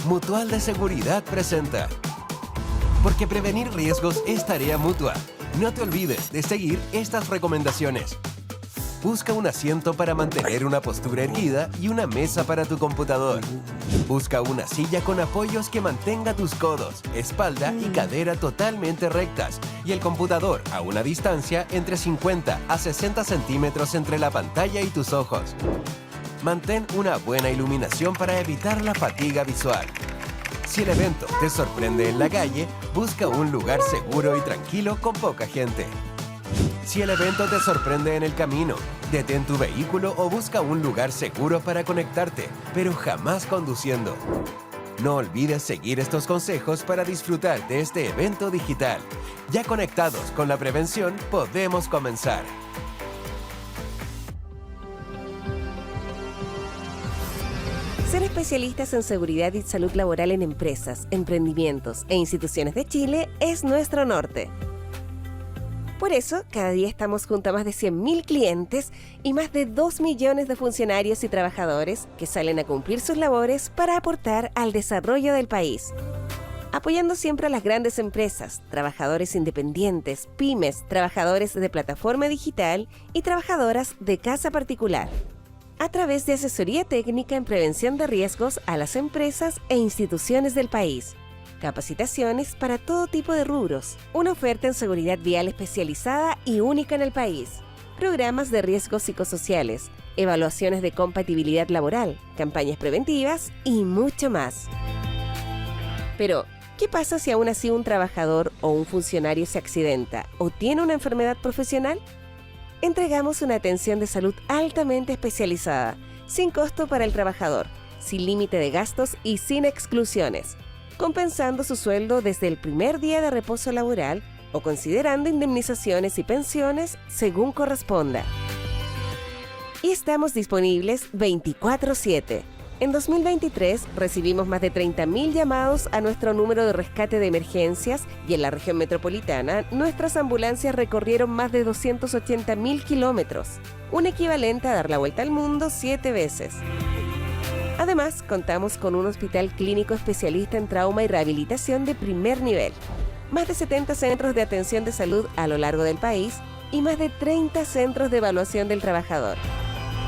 Mutual de Seguridad presenta. Porque prevenir riesgos es tarea mutua. No te olvides de seguir estas recomendaciones. Busca un asiento para mantener una postura erguida y una mesa para tu computador. Busca una silla con apoyos que mantenga tus codos, espalda y cadera totalmente rectas y el computador a una distancia entre 50 a 60 centímetros entre la pantalla y tus ojos. Mantén una buena iluminación para evitar la fatiga visual. Si el evento te sorprende en la calle, busca un lugar seguro y tranquilo con poca gente. Si el evento te sorprende en el camino, detén tu vehículo o busca un lugar seguro para conectarte, pero jamás conduciendo. No olvides seguir estos consejos para disfrutar de este evento digital. Ya conectados con la prevención, podemos comenzar. Ser especialistas en seguridad y salud laboral en empresas, emprendimientos e instituciones de Chile es nuestro norte. Por eso, cada día estamos junto a más de 100.000 clientes y más de 2 millones de funcionarios y trabajadores que salen a cumplir sus labores para aportar al desarrollo del país. Apoyando siempre a las grandes empresas, trabajadores independientes, pymes, trabajadores de plataforma digital y trabajadoras de casa particular. A través de asesoría técnica en prevención de riesgos a las empresas e instituciones del país. Capacitaciones para todo tipo de rubros, una oferta en seguridad vial especializada y única en el país, programas de riesgos psicosociales, evaluaciones de compatibilidad laboral, campañas preventivas y mucho más. Pero, ¿qué pasa si aún así un trabajador o un funcionario se accidenta o tiene una enfermedad profesional? Entregamos una atención de salud altamente especializada, sin costo para el trabajador, sin límite de gastos y sin exclusiones, compensando su sueldo desde el primer día de reposo laboral o considerando indemnizaciones y pensiones según corresponda. Y estamos disponibles 24/7. En 2023 recibimos más de 30.000 llamados a nuestro número de rescate de emergencias y en la región metropolitana nuestras ambulancias recorrieron más de 280.000 kilómetros, un equivalente a dar la vuelta al mundo 7 veces. Además, contamos con un hospital clínico especialista en trauma y rehabilitación de primer nivel, más de 70 centros de atención de salud a lo largo del país y más de 30 centros de evaluación del trabajador.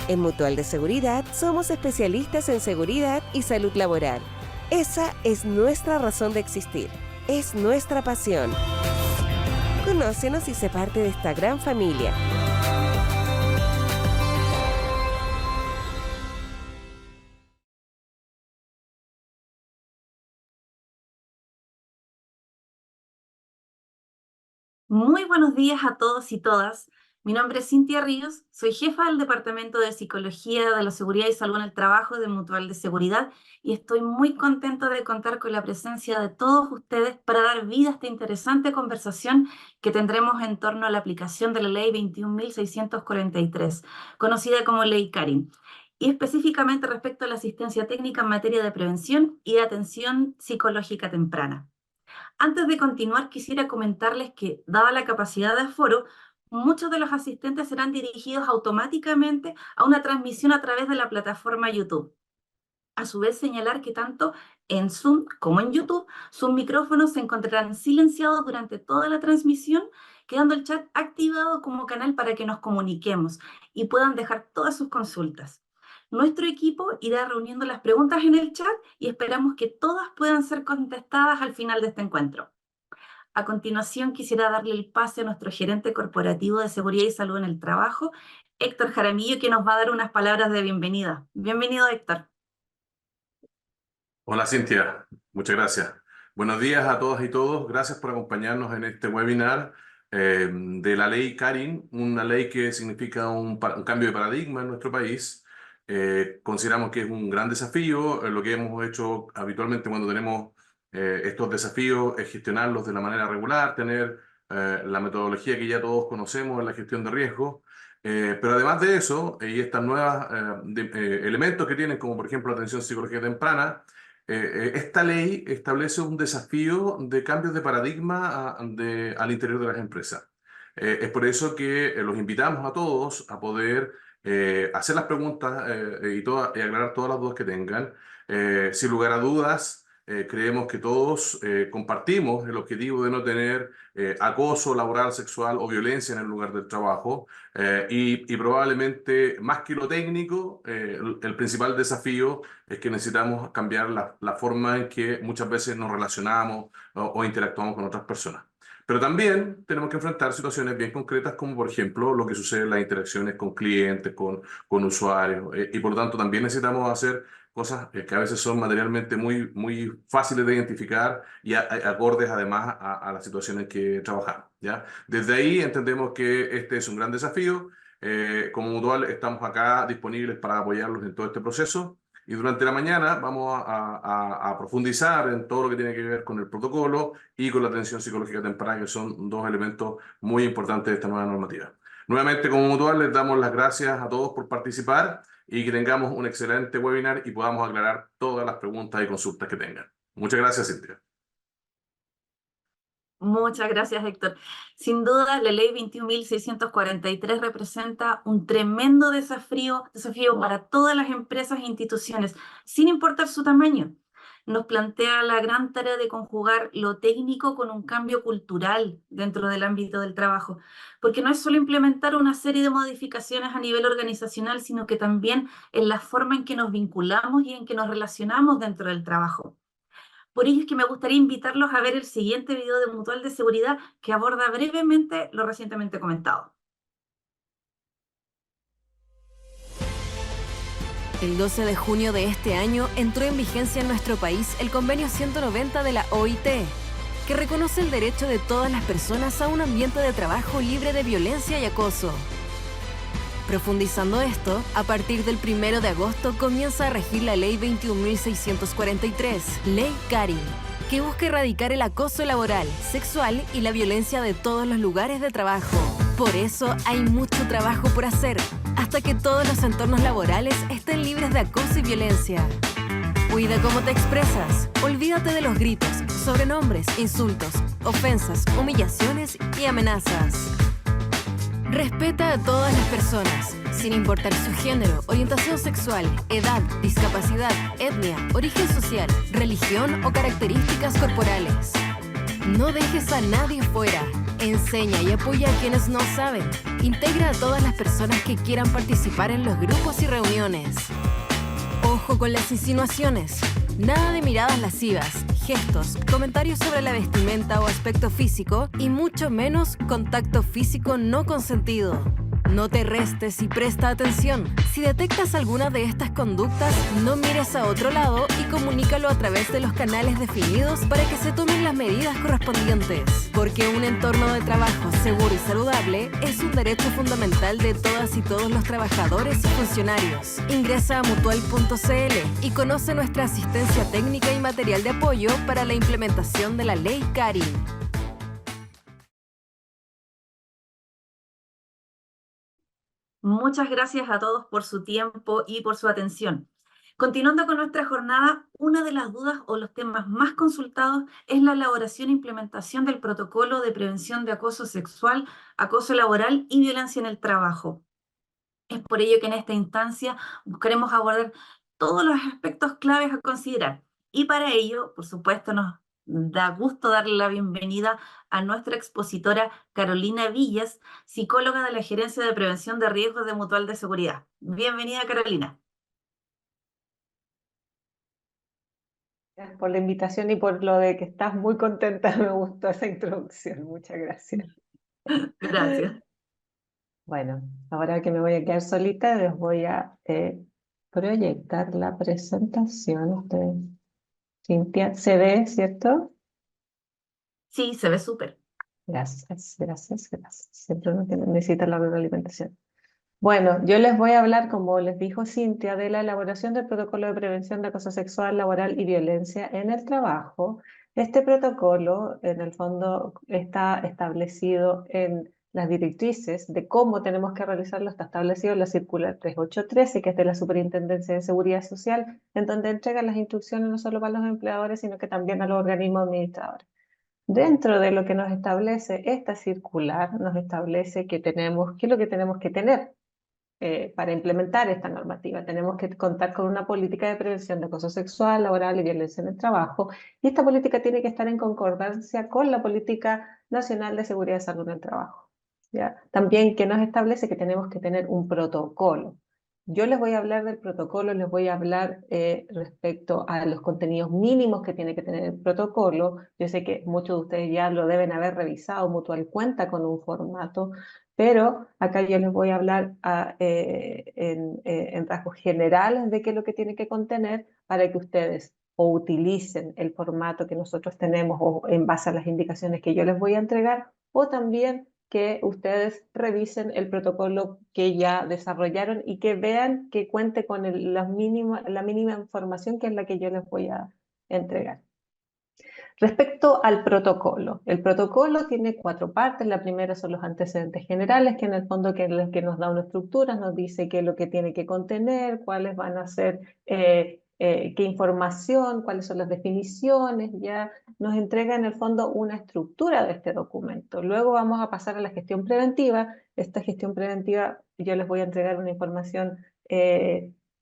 En Mutual de Seguridad somos especialistas en seguridad y salud laboral. Esa es nuestra razón de existir, es nuestra pasión. Conócenos y sé parte de esta gran familia. Muy buenos días a todos y todas. Mi nombre es Cintia Ríos, soy jefa del Departamento de Psicología de la Seguridad y Salud en el Trabajo de Mutual de Seguridad y estoy muy contenta de contar con la presencia de todos ustedes para dar vida a esta interesante conversación que tendremos en torno a la aplicación de la Ley 21.643, conocida como Ley Carin, y específicamente respecto a la asistencia técnica en materia de prevención y de atención psicológica temprana. Antes de continuar, quisiera comentarles que, dada la capacidad de aforo, muchos de los asistentes serán dirigidos automáticamente a una transmisión a través de la plataforma YouTube. A su vez, señalar que tanto en Zoom como en YouTube, sus micrófonos se encontrarán silenciados durante toda la transmisión, quedando el chat activado como canal para que nos comuniquemos y puedan dejar todas sus consultas. Nuestro equipo irá reuniendo las preguntas en el chat y esperamos que todas puedan ser contestadas al final de este encuentro. A continuación, quisiera darle el pase a nuestro gerente corporativo de seguridad y salud en el trabajo, Héctor Jaramillo, que nos va a dar unas palabras de bienvenida. Bienvenido, Héctor. Hola Cintia, muchas gracias. Buenos días a todas y todos. Gracias por acompañarnos en este webinar de la ley Carin, una ley que significa un cambio de paradigma en nuestro país. Consideramos que es un gran desafío. Lo que hemos hecho habitualmente cuando tenemos estos desafíos es gestionarlos de la manera regular, tener la metodología que ya todos conocemos en la gestión de riesgos. Pero además de eso, y estas nuevas elementos que tienen, como por ejemplo la atención psicológica temprana, esta ley establece un desafío de cambios de paradigma al interior de las empresas. Es por eso que los invitamos a todos a poder hacer las preguntas y aclarar todas las dudas que tengan. Sin lugar a dudas, creemos que todos compartimos el objetivo de no tener acoso laboral, sexual o violencia en el lugar del trabajo. Y probablemente, más que lo técnico, el principal desafío es que necesitamos cambiar la forma en que muchas veces nos relacionamos o interactuamos con otras personas. Pero también tenemos que enfrentar situaciones bien concretas, como por ejemplo lo que sucede en las interacciones con clientes, con usuarios, y por lo tanto también necesitamos hacer cosas que a veces son materialmente muy fáciles de identificar y acordes además a la situación en que trabajamos, ¿ya? Desde ahí entendemos que este es un gran desafío. Como Mutual estamos acá disponibles para apoyarlos en todo este proceso. Y durante la mañana vamos a profundizar en todo lo que tiene que ver con el protocolo y con la atención psicológica temprana, que son dos elementos muy importantes de esta nueva normativa. Nuevamente, como Mutual, les damos las gracias a todos por participar y que tengamos un excelente webinar y podamos aclarar todas las preguntas y consultas que tengan. Muchas gracias, Cintia. Muchas gracias, Héctor. Sin duda, la ley 21.643 representa un tremendo desafío para todas las empresas e instituciones, sin importar su tamaño. Nos plantea la gran tarea de conjugar lo técnico con un cambio cultural dentro del ámbito del trabajo, porque no es solo implementar una serie de modificaciones a nivel organizacional, sino que también en la forma en que nos vinculamos y en que nos relacionamos dentro del trabajo. Por ello es que me gustaría invitarlos a ver el siguiente video de Mutual de Seguridad que aborda brevemente lo recientemente comentado. El 12 de junio de este año entró en vigencia en nuestro país el Convenio 190 de la OIT, que reconoce el derecho de todas las personas a un ambiente de trabajo libre de violencia y acoso. Profundizando esto, a partir del 1 de agosto comienza a regir la Ley 21.643, Ley Carin, que busca erradicar el acoso laboral, sexual y la violencia de todos los lugares de trabajo. Por eso hay mucho trabajo por hacer, hasta que todos los entornos laborales estén libres de acoso y violencia. Cuida cómo te expresas. Olvídate de los gritos, sobrenombres, insultos, ofensas, humillaciones y amenazas. Respeta a todas las personas, sin importar su género, orientación sexual, edad, discapacidad, etnia, origen social, religión o características corporales. No dejes a nadie fuera. Enseña y apoya a quienes no saben. Integra a todas las personas que quieran participar en los grupos y reuniones. Ojo con las insinuaciones. Nada de miradas lascivas, gestos, comentarios sobre la vestimenta o aspecto físico y mucho menos contacto físico no consentido. No te restes y presta atención. Si detectas alguna de estas conductas, no mires a otro lado y comunícalo a través de los canales definidos para que se tomen las medidas correspondientes. Porque un entorno de trabajo seguro y saludable es un derecho fundamental de todas y todos los trabajadores y funcionarios. Ingresa a mutual.cl y conoce nuestra asistencia técnica y material de apoyo para la implementación de la Ley Carin. Muchas gracias a todos por su tiempo y por su atención. Continuando con nuestra jornada, una de las dudas o los temas más consultados es la elaboración e implementación del protocolo de prevención de acoso sexual, acoso laboral y violencia en el trabajo. Es por ello que en esta instancia buscaremos abordar todos los aspectos claves a considerar. Y para ello, por supuesto, nos da gusto darle la bienvenida a nuestra expositora Carolina Villas, psicóloga de la Gerencia de Prevención de Riesgos de Mutual de Seguridad. Bienvenida, Carolina. Gracias por la invitación y por lo de que estás muy contenta. Me gustó esa introducción. Muchas gracias. Gracias. Bueno, ahora que me voy a quedar solita, les voy a proyectar la presentación de Cintia. ¿Se ve, cierto? Sí, se ve súper. Gracias, gracias, gracias. Siempre uno necesita la retroalimentación. Bueno, yo les voy a hablar, como les dijo Cintia, de la elaboración del protocolo de prevención de acoso sexual, laboral y violencia en el trabajo. Este protocolo, en el fondo, está establecido en las directrices de cómo tenemos que realizarlo. Está establecido en la circular 3813, que es de la Superintendencia de Seguridad Social, en donde entregan las instrucciones no solo para los empleadores, sino que también a los organismos administradores. Dentro de lo que nos establece esta circular, nos establece que tenemos, qué es lo que tenemos que tener para implementar esta normativa. Tenemos que contar con una política de prevención de acoso sexual, laboral y violencia en el trabajo, y esta política tiene que estar en concordancia con la Política Nacional de Seguridad y Salud en el Trabajo, ¿ya? También que nos establece que tenemos que tener un protocolo. Yo les voy a hablar del protocolo, les voy a hablar respecto a los contenidos mínimos que tiene que tener el protocolo. Yo sé que muchos de ustedes ya lo deben haber revisado, Mutual cuenta con un formato, pero acá yo les voy a hablar en rasgos generales de qué es lo que tiene que contener para que ustedes o utilicen el formato que nosotros tenemos o en base a las indicaciones que yo les voy a entregar, o también que ustedes revisen el protocolo que ya desarrollaron y que vean que cuente con la mínima información que es la que yo les voy a entregar. Respecto al protocolo, el protocolo tiene 4 partes. La primera son los antecedentes generales, que en el fondo que nos da una estructura, nos dice qué es lo que tiene que contener, cuáles van a ser, qué información, cuáles son las definiciones, ya nos entrega en el fondo una estructura de este documento. Luego vamos a pasar a la gestión preventiva. Esta gestión preventiva yo les voy a entregar una información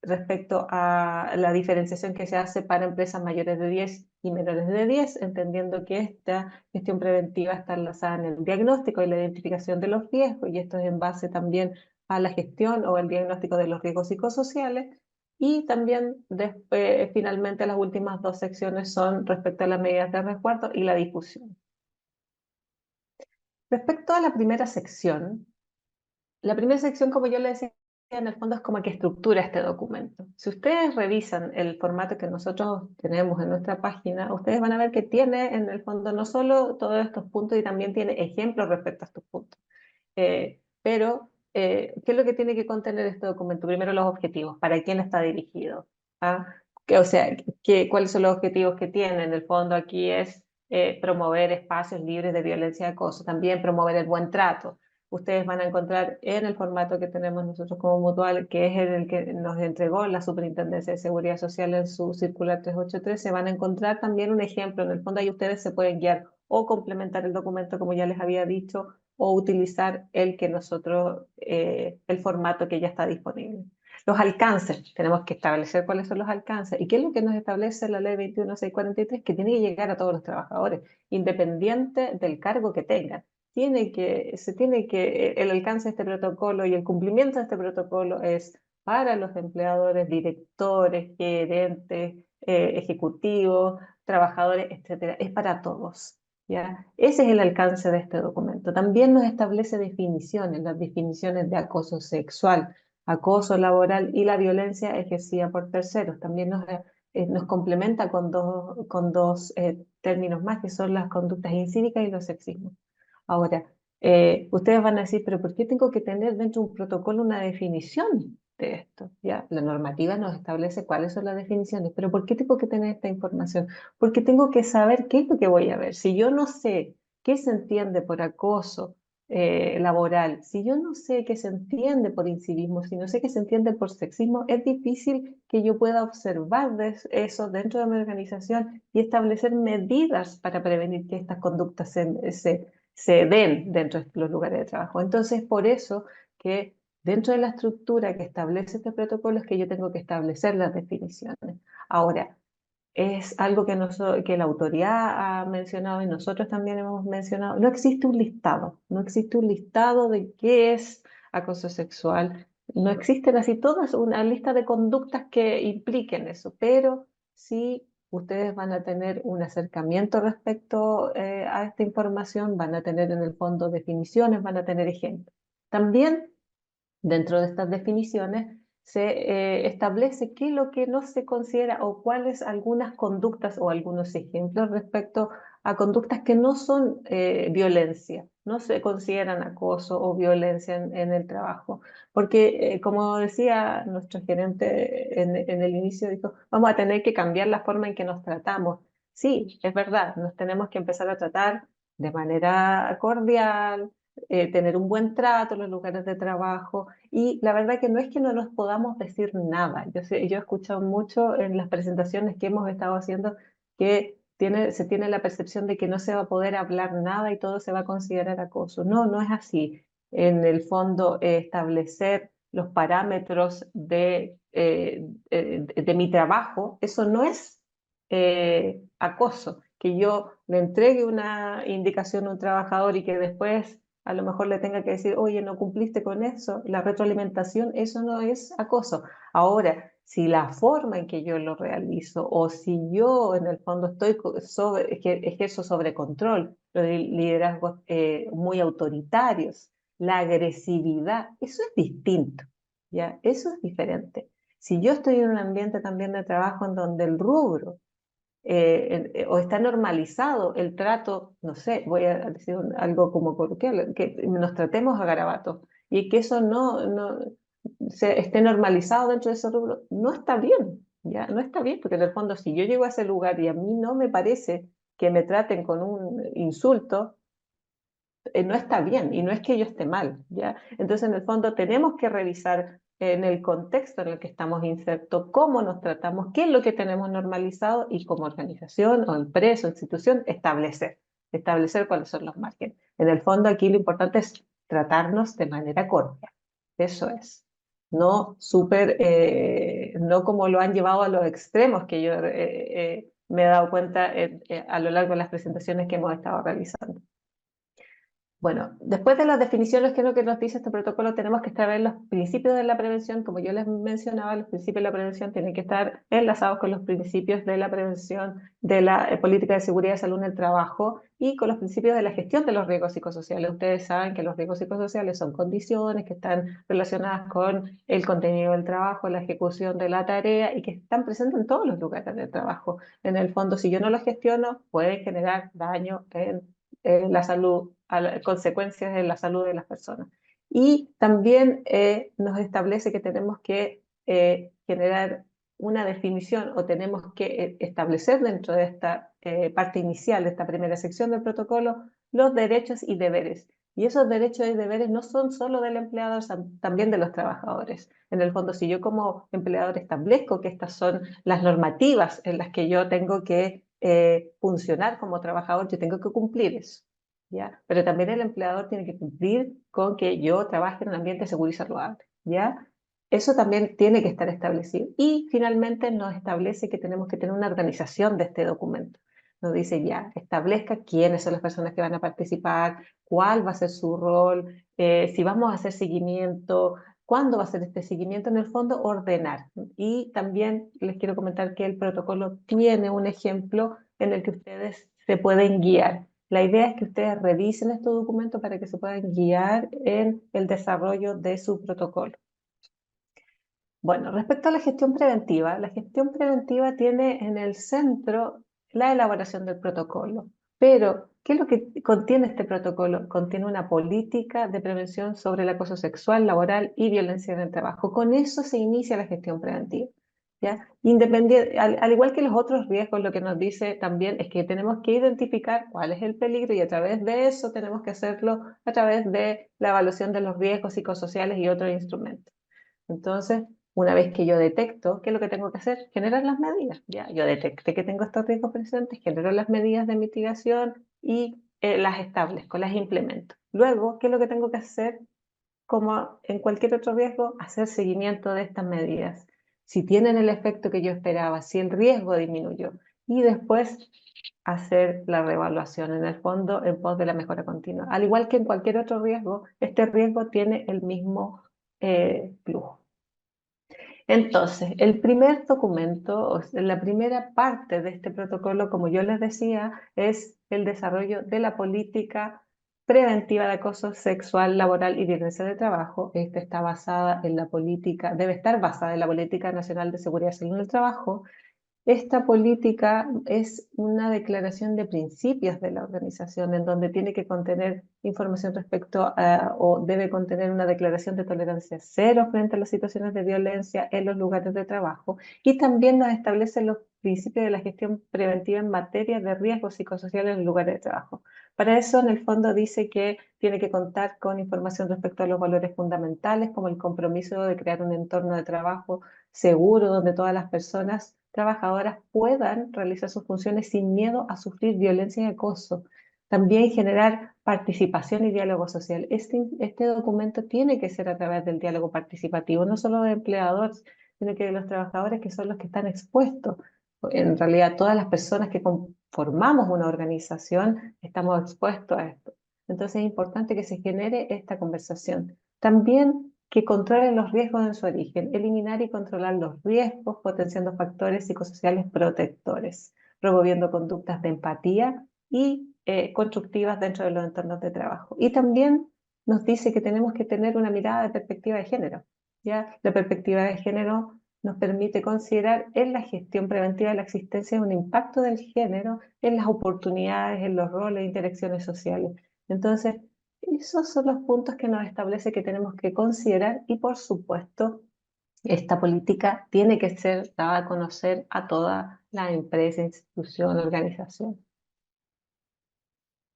respecto a la diferenciación que se hace para empresas mayores de 10 y menores de 10, entendiendo que esta gestión preventiva está enlazada en el diagnóstico y la identificación de los riesgos, y esto es en base también a la gestión o el diagnóstico de los riesgos psicosociales. Y también finalmente las últimas 2 secciones son respecto a las medidas de resguardo y la difusión. Respecto a la primera sección, como yo les decía, en el fondo es como que estructura este documento. Si ustedes revisan el formato que nosotros tenemos en nuestra página, ustedes van a ver que tiene en el fondo no solo todos estos puntos, y también tiene ejemplos respecto a estos puntos. ¿Qué es lo que tiene que contener este documento? Primero, los objetivos, para quién está dirigido. ¿Ah? ¿Cuáles son los objetivos que tiene? En el fondo aquí es promover espacios libres de violencia y acoso, también promover el buen trato. Ustedes van a encontrar en el formato que tenemos nosotros como Mutual, que es el que nos entregó la Superintendencia de Seguridad Social en su circular 383, se van a encontrar también un ejemplo. En el fondo ahí ustedes se pueden guiar o complementar el documento, como ya les había dicho, o utilizar el formato que ya está disponible. Los alcances, tenemos que establecer cuáles son los alcances. ¿Y qué es lo que nos establece la ley 21643? Que tiene que llegar a todos los trabajadores, independiente del cargo que tengan. El alcance de este protocolo y el cumplimiento de este protocolo es para los empleadores, directores, gerentes, ejecutivos, trabajadores, etcétera. Es para todos, ¿ya? Ese es el alcance de este documento. También nos establece definiciones, las definiciones de acoso sexual, acoso laboral y la violencia ejercida por terceros. También nos complementa con dos términos más, que son las conductas incívicas y los sexismos. Ahora, ustedes van a decir, pero ¿por qué tengo que tener dentro de un protocolo una definición de esto? ¿Ya? La normativa nos establece cuáles son las definiciones, pero ¿por qué tengo que tener esta información? Porque tengo que saber qué es lo que voy a ver. Si yo no sé qué se entiende por acoso laboral, si yo no sé qué se entiende por incivismo, si no sé qué se entiende por sexismo, es difícil que yo pueda observar eso dentro de mi organización y establecer medidas para prevenir que estas conductas se den dentro de los lugares de trabajo. Entonces, por eso que dentro de la estructura que establece este protocolo es que yo tengo que establecer las definiciones. Ahora, es algo que la autoridad ha mencionado y nosotros también hemos mencionado. No existe un listado de qué es acoso sexual. No existen así todas una lista de conductas que impliquen eso, pero sí ustedes van a tener un acercamiento respecto a esta información, van a tener en el fondo definiciones, van a tener ejemplos. También dentro de estas definiciones se establece qué es lo que no se considera o cuáles algunas conductas o algunos ejemplos respecto a conductas que no son violencia, no se consideran acoso o violencia en el trabajo. Porque, como decía nuestro gerente en el inicio, dijo, vamos a tener que cambiar la forma en que nos tratamos. Sí, es verdad, nos tenemos que empezar a tratar de manera cordial, tener un buen trato en los lugares de trabajo, y la verdad que no es que no nos podamos decir nada. Yo he escuchado mucho en las presentaciones que hemos estado haciendo que se tiene la percepción de que no se va a poder hablar nada y todo se va a considerar acoso. No, no es así. En el fondo, establecer los parámetros de mi trabajo, eso no es acoso. Que yo le entregue una indicación a un trabajador y que después a lo mejor le tenga que decir, oye, no cumpliste con eso, la retroalimentación, eso no es acoso. Ahora, si la forma en que yo lo realizo o si yo en el fondo ejerzo sobre control, los liderazgos muy autoritarios, la agresividad, eso es distinto, ¿ya? Eso es diferente. Si yo estoy en un ambiente también de trabajo en donde el rubro o está normalizado el trato, no sé, voy a decir algo como coloquial, que nos tratemos a garabatos y que eso no esté normalizado dentro de ese rubro, no está bien, ¿ya? No está bien, porque en el fondo si yo llego a ese lugar y a mí no me parece que me traten con un insulto, no está bien y no es que yo esté mal, ¿ya? Entonces, en el fondo, tenemos que revisar en el contexto en el que estamos insertos, cómo nos tratamos, qué es lo que tenemos normalizado y como organización o empresa o institución, establecer cuáles son los márgenes. En el fondo, aquí lo importante es tratarnos de manera cordial, eso es. No no como lo han llevado a los extremos que yo me he dado cuenta a lo largo de las presentaciones que hemos estado realizando. Bueno, después de las definiciones, que es lo que nos dice este protocolo, tenemos que establecer los principios de la prevención. Como yo les mencionaba, los principios de la prevención tienen que estar enlazados con los principios de la prevención de la política de seguridad y salud en el trabajo y con los principios de la gestión de los riesgos psicosociales. Ustedes saben que los riesgos psicosociales son condiciones que están relacionadas con el contenido del trabajo, la ejecución de la tarea y que están presentes en todos los lugares del trabajo. En el fondo, si yo no los gestiono, puede generar daño en la salud, consecuencias en la salud de las personas. Y también nos establece que tenemos que generar una definición o tenemos que establecer dentro de esta parte inicial, de esta primera sección del protocolo, los derechos y deberes. Y esos derechos y deberes no son solo del empleador, son también de los trabajadores. En el fondo, si yo como empleador establezco que estas son las normativas en las que yo tengo que funcionar como trabajador, yo tengo que cumplir eso, ¿ya? Pero también el empleador tiene que cumplir con que yo trabaje en un ambiente seguro y saludable, ¿ya? Eso también tiene que estar establecido. Y finalmente nos establece que tenemos que tener una organización de este documento. Nos dice ya, establezca quiénes son las personas que van a participar, cuál va a ser su rol, si vamos a hacer seguimiento, cuándo va a ser este seguimiento, en el fondo ordenar. Y también les quiero comentar que el protocolo tiene un ejemplo en el que ustedes se pueden guiar. La idea es que ustedes revisen estos documentos para que se puedan guiar en el desarrollo de su protocolo. Bueno, respecto a la gestión preventiva tiene en el centro la elaboración del protocolo. Pero, ¿qué es lo que contiene este protocolo? Contiene una política de prevención sobre el acoso sexual, laboral y violencia en el trabajo. Con eso se inicia la gestión preventiva, ¿ya? Al igual que los otros riesgos, lo que nos dice también es que tenemos que identificar cuál es el peligro y a través de eso tenemos que hacerlo a través de la evaluación de los riesgos psicosociales y otros instrumentos. Entonces, una vez que yo detecto, ¿qué es lo que tengo que hacer? Generar las medidas. Ya, yo detecté que tengo estos riesgos presentes, genero las medidas de mitigación y las establezco, las implemento. Luego, ¿qué es lo que tengo que hacer? Como en cualquier otro riesgo, hacer seguimiento de estas medidas. Si tienen el efecto que yo esperaba, si el riesgo disminuyó. Y después hacer la reevaluación en el fondo en pos de la mejora continua. Al igual que en cualquier otro riesgo, este riesgo tiene el mismo flujo. Entonces, el primer documento, o sea, la primera parte de este protocolo, como yo les decía, es el desarrollo de la política preventiva de acoso sexual, laboral y violencia de trabajo. Esta está basada en la política, debe estar basada en la Política Nacional de Seguridad y Salud en el Trabajo. Esta política es una declaración de principios de la organización en donde tiene que contener información respecto a, o debe contener una declaración de tolerancia cero frente a las situaciones de violencia en los lugares de trabajo y también nos establece los principios de la gestión preventiva en materia de riesgos psicosociales en los lugares de trabajo. Para eso, en el fondo, dice que tiene que contar con información respecto a los valores fundamentales, como el compromiso de crear un entorno de trabajo seguro donde todas las personas trabajadoras puedan realizar sus funciones sin miedo a sufrir violencia y acoso. También generar participación y diálogo social. Este documento tiene que ser a través del diálogo participativo, no solo de empleadores, sino que de los trabajadores que son los que están expuestos. En realidad, todas las personas que conformamos una organización estamos expuestos a esto. Entonces es importante que se genere esta conversación. También que controlen los riesgos en su origen, eliminar y controlar los riesgos, potenciando factores psicosociales protectores, promoviendo conductas de empatía y constructivas dentro de los entornos de trabajo. Y también nos dice que tenemos que tener una mirada de perspectiva de género. ¿Ya? La perspectiva de género nos permite considerar en la gestión preventiva la existencia de un impacto del género en las oportunidades, en los roles e interacciones sociales. Entonces, esos son los puntos que nos establece que tenemos que considerar y, por supuesto, esta política tiene que ser dada a conocer a toda la empresa, institución, organización.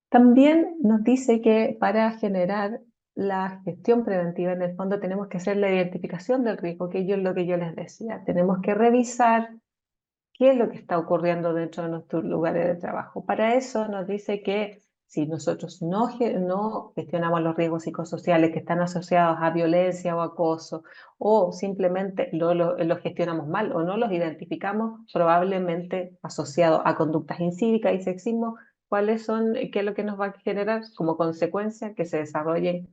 También nos dice que para generar la gestión preventiva, en el fondo tenemos que hacer la identificación del riesgo, que es lo que yo les decía. Tenemos que revisar qué es lo que está ocurriendo dentro de nuestros lugares de trabajo. Para eso nos dice que si nosotros no gestionamos los riesgos psicosociales que están asociados a violencia o acoso, o simplemente los gestionamos mal o no los identificamos, probablemente asociados a conductas incívicas y sexismo, qué es lo que nos va a generar como consecuencia que se desarrollen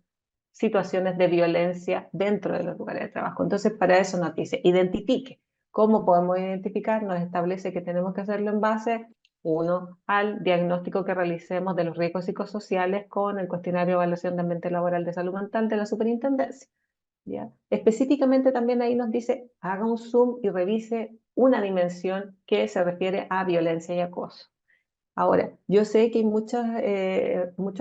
situaciones de violencia dentro de los lugares de trabajo. Entonces, para eso nos dice, identifique. ¿Cómo podemos identificar? Nos establece que tenemos que hacerlo en base, uno, al diagnóstico que realicemos de los riesgos psicosociales con el cuestionario de evaluación de ambiente laboral de salud mental de la superintendencia. ¿Ya? Específicamente también ahí nos dice, haga un zoom y revise una dimensión que se refiere a violencia y acoso. Ahora, yo sé que hay muchos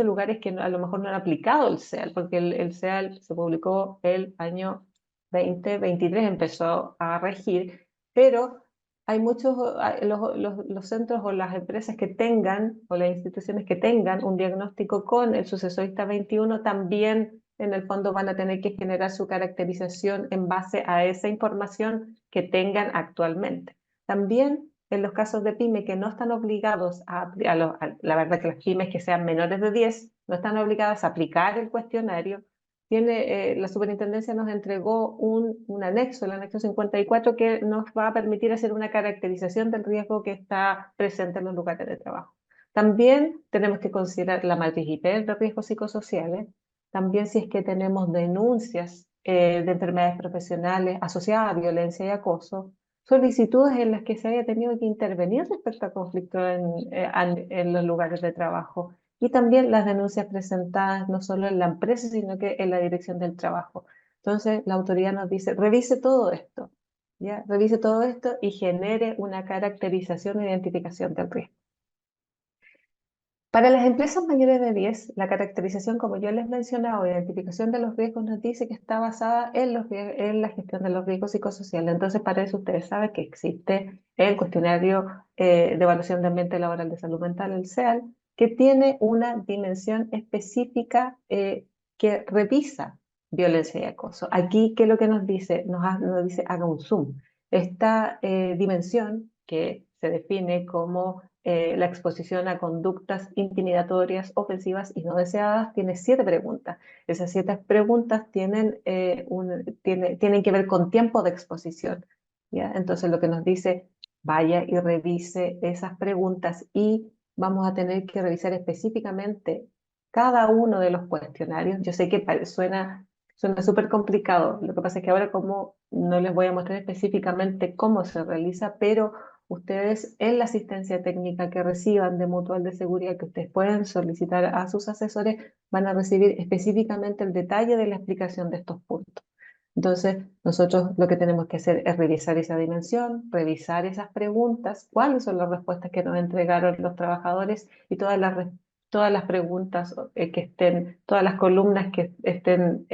lugares que a lo mejor no han aplicado el CEAL, porque el CEAL se publicó el año 2023, empezó a regir, pero hay los centros o las empresas que tengan, o las instituciones que tengan un diagnóstico con el suceso ISTA 21, también en el fondo van a tener que generar su caracterización en base a esa información que tengan actualmente. También en los casos de pyme que no están obligados la verdad que las pymes que sean menores de 10 no están obligadas a aplicar el cuestionario, la superintendencia nos entregó un anexo, el anexo 54, que nos va a permitir hacer una caracterización del riesgo que está presente en los lugares de trabajo. También tenemos que considerar la matriz IPER de riesgos psicosociales, también si es que tenemos denuncias de enfermedades profesionales asociadas a violencia y acoso, solicitudes en las que se haya tenido que intervenir respecto a conflictos en los lugares de trabajo, y también las denuncias presentadas no solo en la empresa, sino que en la dirección del trabajo. Entonces, la autoridad nos dice, revise todo esto, ¿ya? Revise todo esto y genere una caracterización e identificación del riesgo. Para las empresas mayores de 10, la caracterización, como yo les mencionaba, identificación de los riesgos, nos dice que está basada en la gestión de los riesgos psicosociales. Entonces, para eso ustedes saben que existe el cuestionario de evaluación de ambiente laboral de salud mental, el CEAL, que tiene una dimensión específica que revisa violencia y acoso. Aquí, ¿qué es lo que nos dice? Nos dice, haga un zoom. Esta dimensión, que se define como la exposición a conductas intimidatorias, ofensivas y no deseadas, tiene 7 preguntas. Esas 7 preguntas tienen que ver con tiempo de exposición, ¿ya? Entonces lo que nos dice, vaya y revise esas preguntas, y vamos a tener que revisar específicamente cada uno de los cuestionarios. Yo sé que suena súper complicado, lo que pasa es que ahora, como no les voy a mostrar específicamente cómo se realiza, pero ustedes en la asistencia técnica que reciban de Mutual de Seguridad, que ustedes pueden solicitar a sus asesores, van a recibir específicamente el detalle de la explicación de estos puntos. Entonces, nosotros lo que tenemos que hacer es revisar esa dimensión, revisar esas preguntas, cuáles son las respuestas que nos entregaron los trabajadores, y todas las preguntas que estén, todas las columnas que estén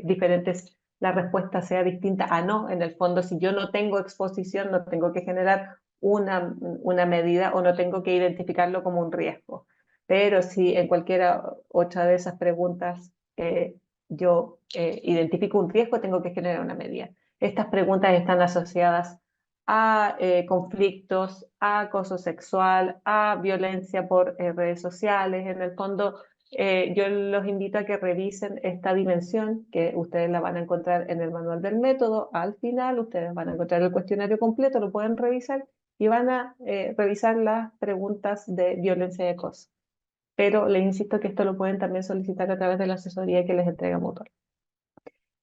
diferentes, la respuesta sea distinta a no. En el fondo, si yo no tengo exposición, no tengo que generar una medida o no tengo que identificarlo como un riesgo. Pero si en cualquiera otra de esas preguntas yo identifico un riesgo, tengo que generar una medida. Estas preguntas están asociadas a conflictos, a acoso sexual, a violencia por redes sociales. En el fondo, yo los invito a que revisen esta dimensión, que ustedes la van a encontrar en el manual del método. Al final, ustedes van a encontrar el cuestionario completo, lo pueden revisar y van a revisar las preguntas de violencia y acoso. Pero les insisto que esto lo pueden también solicitar a través de la asesoría que les entrega Mutual.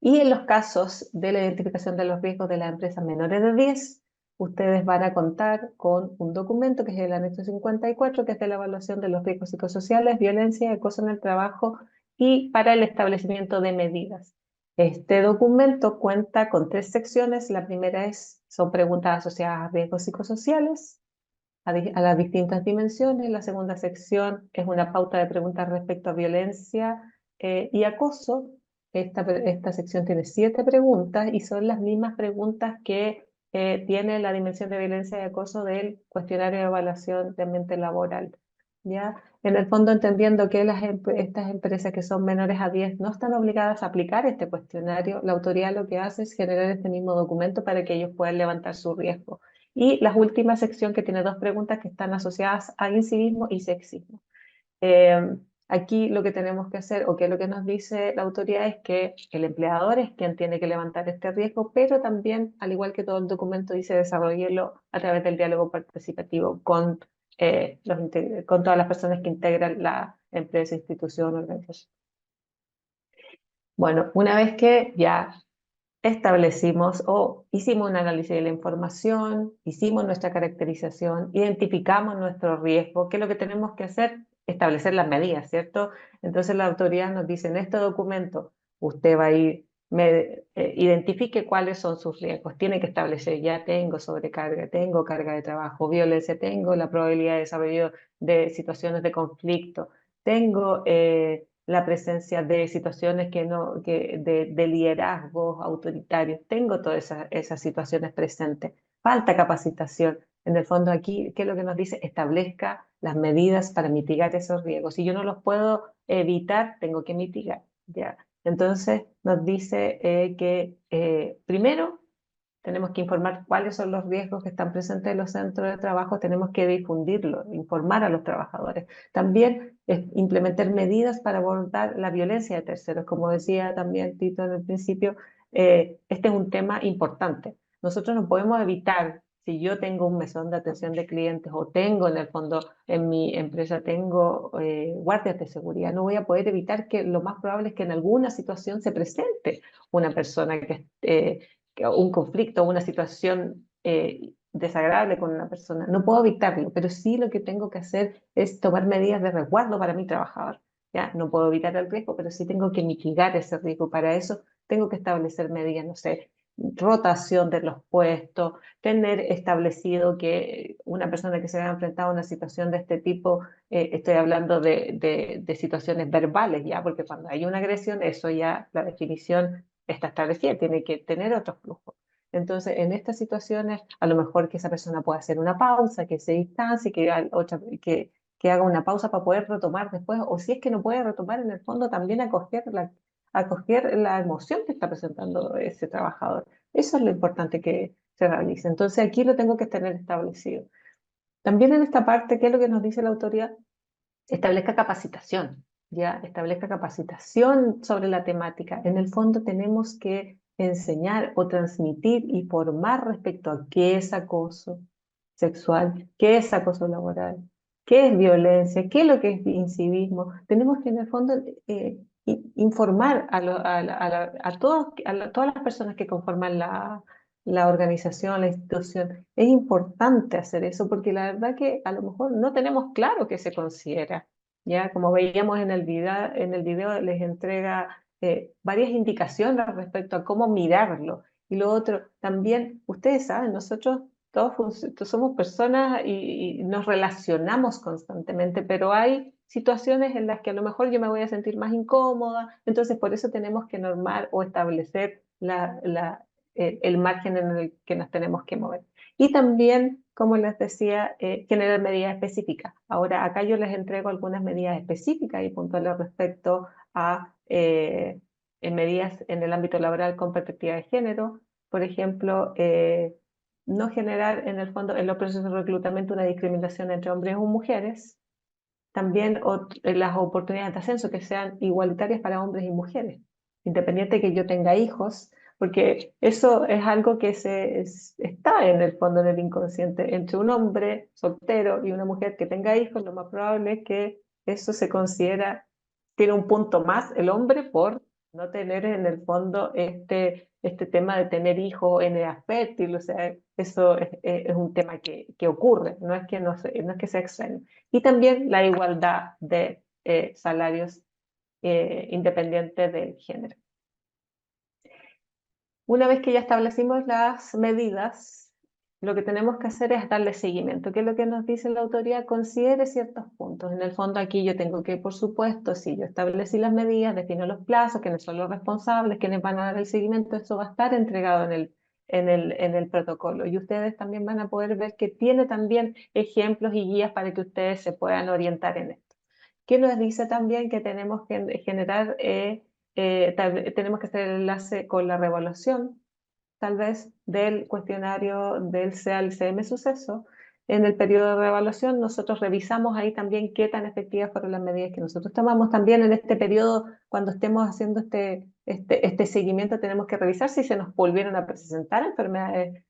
Y en los casos de la identificación de los riesgos de las empresas menores de 10, ustedes van a contar con un documento que es el anexo 54, que es de la evaluación de los riesgos psicosociales, violencia, acoso en el trabajo y para el establecimiento de medidas. Este documento cuenta con 3 secciones. La primera son preguntas asociadas a riesgos psicosociales, a las distintas dimensiones. La segunda sección es una pauta de preguntas respecto a violencia y acoso. Esta sección tiene 7 preguntas y son las mismas preguntas que tiene la dimensión de violencia y acoso del cuestionario de evaluación de ambiente laboral. ¿Ya? En el fondo, entendiendo que estas empresas que son menores a 10 no están obligadas a aplicar este cuestionario, la autoridad lo que hace es generar este mismo documento para que ellos puedan levantar su riesgo. Y la última sección que tiene 2 preguntas que están asociadas a incivismo y sexismo. Aquí lo que tenemos que hacer, o que lo que nos dice la autoridad, es que el empleador es quien tiene que levantar este riesgo, pero también, al igual que todo el documento dice, desarrollarlo a través del diálogo participativo con todas las personas que integran la empresa, institución, organización. Bueno, una vez que ya establecimos o hicimos un análisis de la información, hicimos nuestra caracterización, identificamos nuestro riesgo, ¿qué es lo que tenemos que hacer? Establecer las medidas, ¿cierto? Entonces la autoridad nos dice, en este documento usted va a ir, identifique cuáles son sus riesgos, tiene que establecer, ya tengo sobrecarga, tengo carga de trabajo, violencia, tengo la probabilidad de desarrollo de situaciones de conflicto, tengo la presencia de situaciones de liderazgos autoritarios. Tengo todas esas situaciones presentes. Falta capacitación. En el fondo aquí, ¿qué es lo que nos dice? Establezca las medidas para mitigar esos riesgos. Si yo no los puedo evitar, tengo que mitigar. ¿Ya? Entonces nos dice que primero tenemos que informar cuáles son los riesgos que están presentes en los centros de trabajo, tenemos que difundirlo, informar a los trabajadores. También implementar medidas para abordar la violencia de terceros. Como decía también Tito en el principio, este es un tema importante. Nosotros no podemos evitar, si yo tengo un mesón de atención de clientes o tengo en el fondo en mi empresa, tengo guardias de seguridad, no voy a poder evitar que lo más probable es que en alguna situación se presente una persona un conflicto, una situación desagradable con una persona. No puedo evitarlo, pero sí lo que tengo que hacer es tomar medidas de resguardo para mi trabajador. ¿Ya? No puedo evitar el riesgo, pero sí tengo que mitigar ese riesgo. Para eso tengo que establecer medidas, no sé, rotación de los puestos, tener establecido que una persona que se haya enfrentado a una situación de este tipo, estoy hablando de situaciones verbales, ¿ya? Porque cuando hay una agresión, eso ya, la definición está establecida, tiene que tener otro flujo. Entonces, en estas situaciones, a lo mejor que esa persona pueda hacer una pausa, que se distancie, que haga una pausa para poder retomar después, o si es que no puede retomar, en el fondo también acoger la emoción que está presentando ese trabajador. Eso es lo importante que se realice. Entonces, aquí lo tengo que tener establecido. También en esta parte, ¿qué es lo que nos dice la autoridad? Establezca capacitación. Ya establezca capacitación sobre la temática. En el fondo tenemos que enseñar o transmitir y formar respecto a qué es acoso sexual, qué es acoso laboral, qué es violencia, qué es lo que es incivismo. Tenemos que en el fondo informar todas las personas que conforman la organización, la institución. Es importante hacer eso porque la verdad que a lo mejor no tenemos claro qué se considera. Ya, como veíamos en el video les entrega varias indicaciones respecto a cómo mirarlo. Y lo otro, también, ustedes saben, nosotros todos somos personas y nos relacionamos constantemente, pero hay situaciones en las que a lo mejor yo me voy a sentir más incómoda, entonces por eso tenemos que normar o establecer el margen en el que nos tenemos que mover. Y también, como les decía, generar medidas específicas. Ahora, acá yo les entrego algunas medidas específicas y puntuales respecto a medidas en el ámbito laboral con perspectiva de género. Por ejemplo, no generar en el fondo en los procesos de reclutamiento una discriminación entre hombres o mujeres. También las oportunidades de ascenso que sean igualitarias para hombres y mujeres, independiente de que yo tenga hijos, porque eso es algo que está en el fondo del inconsciente. Entre un hombre soltero y una mujer que tenga hijos, lo más probable es que eso se considera, tiene un punto más el hombre por no tener en el fondo este tema de tener hijos en edad fértil. O sea, eso es un tema que ocurre, no es que, no es que sea extraño. Y también la igualdad de salarios independientes del género. Una vez que ya establecimos las medidas, lo que tenemos que hacer es darle seguimiento. ¿Qué es lo que nos dice la autoridad? Considere ciertos puntos. En el fondo aquí yo tengo que, por supuesto, si yo establecí las medidas, defino los plazos, quiénes son los responsables, quiénes van a dar el seguimiento, eso va a estar entregado en el protocolo. Y ustedes también van a poder ver que tiene también ejemplos y guías para que ustedes se puedan orientar en esto. ¿Qué nos dice también? Que tenemos que generar, tenemos que hacer el enlace con la revaluación, tal vez, del cuestionario del CEAL-CM Suceso. En el periodo de revaluación nosotros revisamos ahí también qué tan efectivas fueron las medidas que nosotros tomamos. También en este periodo, cuando estemos haciendo este seguimiento, tenemos que revisar si se nos volvieron a presentar enfermedades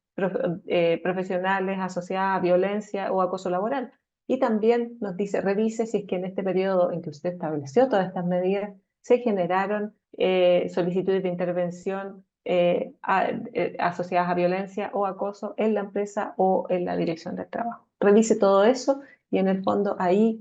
profesionales asociadas a violencia o acoso laboral. Y también nos dice, revise si es que en este periodo en que usted estableció todas estas medidas, se generaron solicitudes de intervención asociadas a violencia o acoso en la empresa o en la dirección del trabajo. Revise todo eso y en el fondo ahí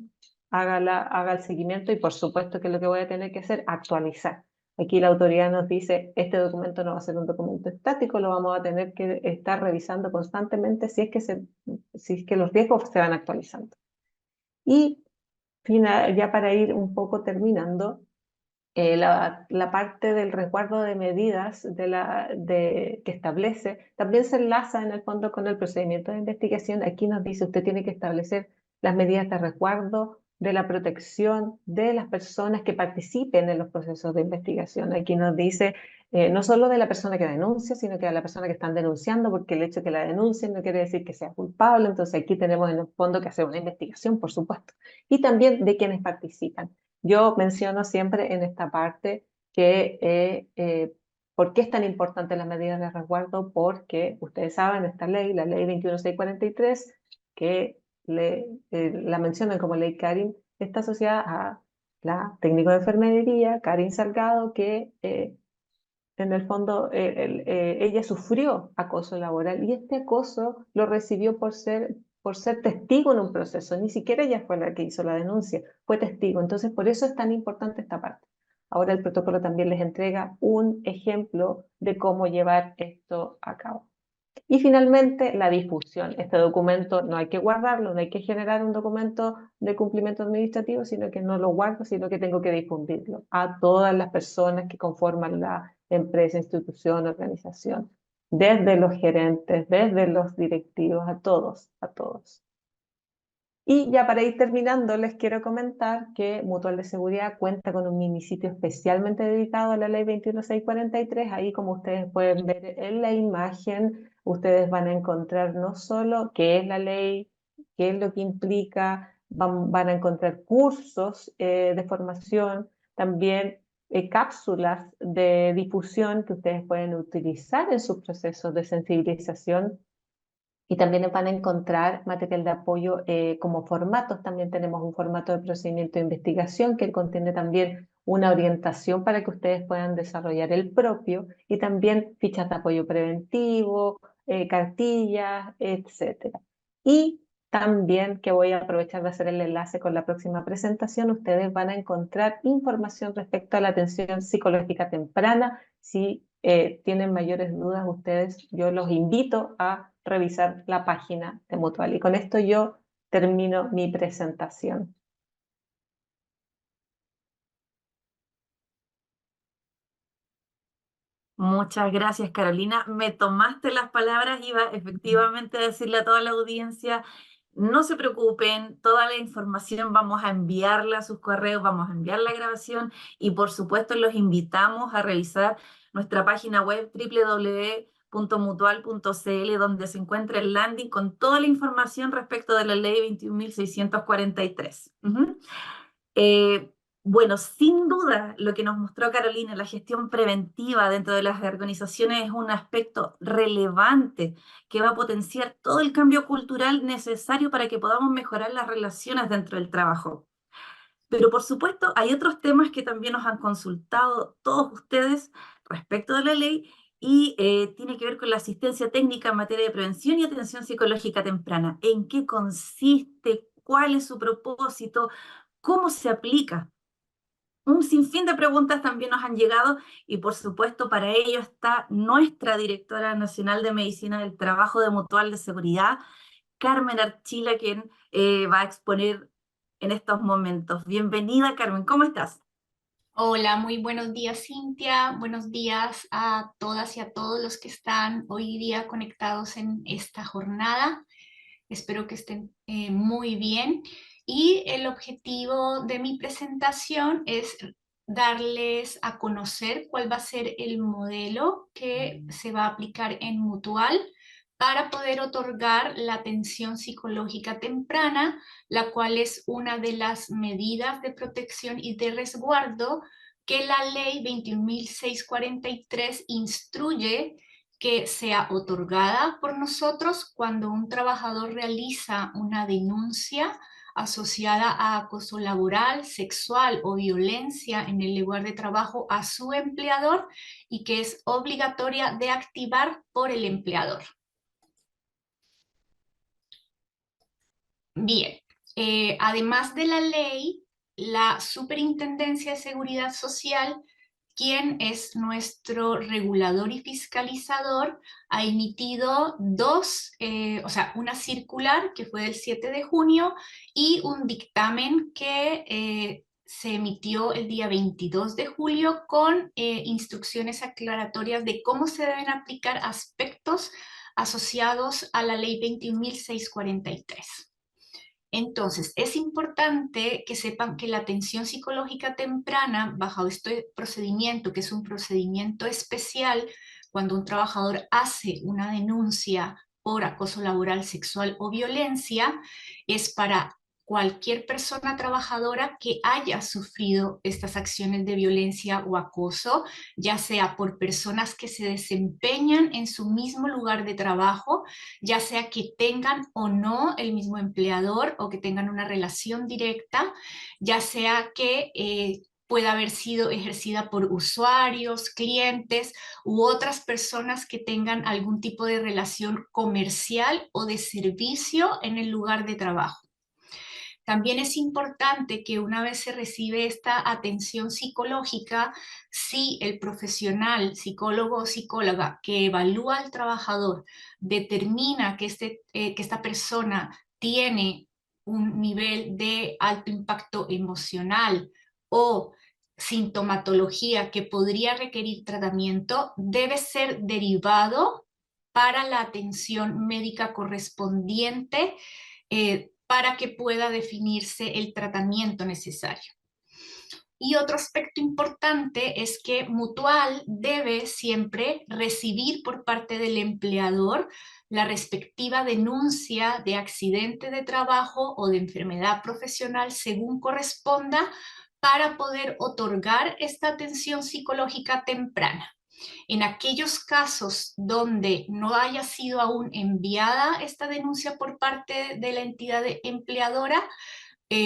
haga el seguimiento y por supuesto que lo que voy a tener que hacer, actualizar. Aquí la autoridad nos dice, este documento no va a ser un documento estático, lo vamos a tener que estar revisando constantemente si es que los riesgos se van actualizando. Y ya para ir un poco terminando, la parte del resguardo de medidas que establece también se enlaza en el fondo con el procedimiento de investigación. Aquí nos dice, usted tiene que establecer las medidas de resguardo de la protección de las personas que participen en los procesos de investigación. Aquí nos dice no solo de la persona que denuncia, sino que de la persona que están denunciando, porque el hecho de que la denuncien no quiere decir que sea culpable. Entonces aquí tenemos en el fondo que hacer una investigación, por supuesto, y también de quienes participan. Yo menciono siempre en esta parte que ¿por qué es tan importante las medidas de resguardo? Porque ustedes saben, esta ley, la ley 21643, que la mencionan como ley Karin, está asociada a la técnico de enfermería, Karin Salgado, que en el fondo ella sufrió acoso laboral y este acoso lo recibió por ser testigo en un proceso. Ni siquiera ella fue la que hizo la denuncia, fue testigo. Entonces, por eso es tan importante esta parte. Ahora el protocolo también les entrega un ejemplo de cómo llevar esto a cabo. Y finalmente, la difusión. Este documento no hay que guardarlo, no hay que generar un documento de cumplimiento administrativo, sino que no lo guardo, sino que tengo que difundirlo a todas las personas que conforman la empresa, institución, organización, desde los gerentes, desde los directivos, a todos, a todos. Y ya para ir terminando, les quiero comentar que Mutual de Seguridad cuenta con un minisitio especialmente dedicado a la ley 21643. Ahí, como ustedes pueden ver en la imagen, ustedes van a encontrar no solo qué es la ley, qué es lo que implica, van a encontrar cursos de formación, también cápsulas de difusión que ustedes pueden utilizar en sus procesos de sensibilización. Y también van a encontrar material de apoyo como formatos. También tenemos un formato de procedimiento de investigación que contiene también una orientación para que ustedes puedan desarrollar el propio y también fichas de apoyo preventivo, cartillas, etc. Y también, que voy a aprovechar de hacer el enlace con la próxima presentación, ustedes van a encontrar información respecto a la atención psicológica temprana. Si tienen mayores dudas ustedes, yo los invito a revisar la página de Mutual. Y con esto yo termino mi presentación. Muchas gracias, Carolina. Me tomaste las palabras, iba efectivamente a decirle a toda la audiencia, no se preocupen, toda la información vamos a enviarla a sus correos, vamos a enviar la grabación y por supuesto los invitamos a revisar nuestra página web www.mutual.cl, donde se encuentra el landing con toda la información respecto de la ley 21.643. Bueno, sin duda, lo que nos mostró Carolina, la gestión preventiva dentro de las organizaciones es un aspecto relevante que va a potenciar todo el cambio cultural necesario para que podamos mejorar las relaciones dentro del trabajo. Pero por supuesto, hay otros temas que también nos han consultado todos ustedes respecto de la ley y tiene que ver con la asistencia técnica en materia de prevención y atención psicológica temprana. ¿En qué consiste? ¿Cuál es su propósito? ¿Cómo se aplica? Un sinfín de preguntas también nos han llegado y por supuesto para ello está nuestra directora nacional de Medicina del Trabajo de Mutual de Seguridad, Carmen Archila, quien va a exponer en estos momentos. Bienvenida, Carmen, ¿cómo estás? Hola, muy buenos días, Cintia. Buenos días a todas y a todos los que están hoy día conectados en esta jornada. Espero que estén muy bien. Y el objetivo de mi presentación es darles a conocer cuál va a ser el modelo que se va a aplicar en Mutual para poder otorgar la atención psicológica temprana, la cual es una de las medidas de protección y de resguardo que la ley 21.643 instruye que sea otorgada por nosotros cuando un trabajador realiza una denuncia asociada a acoso laboral, sexual o violencia en el lugar de trabajo a su empleador y que es obligatoria de activar por el empleador. Bien, además de la ley, la Superintendencia de Seguridad Social, quien es nuestro regulador y fiscalizador, ha emitido una circular que fue del 7 de junio y un dictamen que se emitió el día 22 de julio con instrucciones aclaratorias de cómo se deben aplicar aspectos asociados a la ley 21.643. Entonces, es importante que sepan que la atención psicológica temprana, bajo este procedimiento, que es un procedimiento especial, cuando un trabajador hace una denuncia por acoso laboral, sexual o violencia, es para cualquier persona trabajadora que haya sufrido estas acciones de violencia o acoso, ya sea por personas que se desempeñan en su mismo lugar de trabajo, ya sea que tengan o no el mismo empleador o que tengan una relación directa, ya sea que pueda haber sido ejercida por usuarios, clientes u otras personas que tengan algún tipo de relación comercial o de servicio en el lugar de trabajo. También es importante que una vez se recibe esta atención psicológica, si el profesional, psicólogo o psicóloga que evalúa al trabajador determina que esta persona tiene un nivel de alto impacto emocional o sintomatología que podría requerir tratamiento, debe ser derivado para la atención médica correspondiente para que pueda definirse el tratamiento necesario. Y otro aspecto importante es que Mutual debe siempre recibir por parte del empleador la respectiva denuncia de accidente de trabajo o de enfermedad profesional según corresponda para poder otorgar esta atención psicológica temprana. En aquellos casos donde no haya sido aún enviada esta denuncia por parte de la entidad empleadora,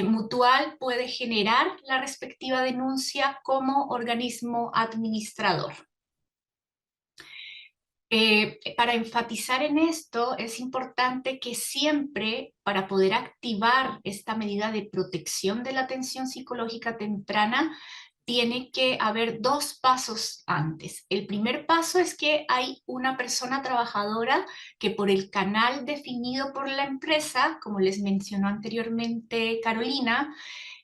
Mutual puede generar la respectiva denuncia como organismo administrador. Para enfatizar en esto, es importante que siempre, para poder activar esta medida de protección de la atención psicológica temprana, tiene que haber dos pasos antes. El primer paso es que hay una persona trabajadora que por el canal definido por la empresa, como les mencionó anteriormente Carolina,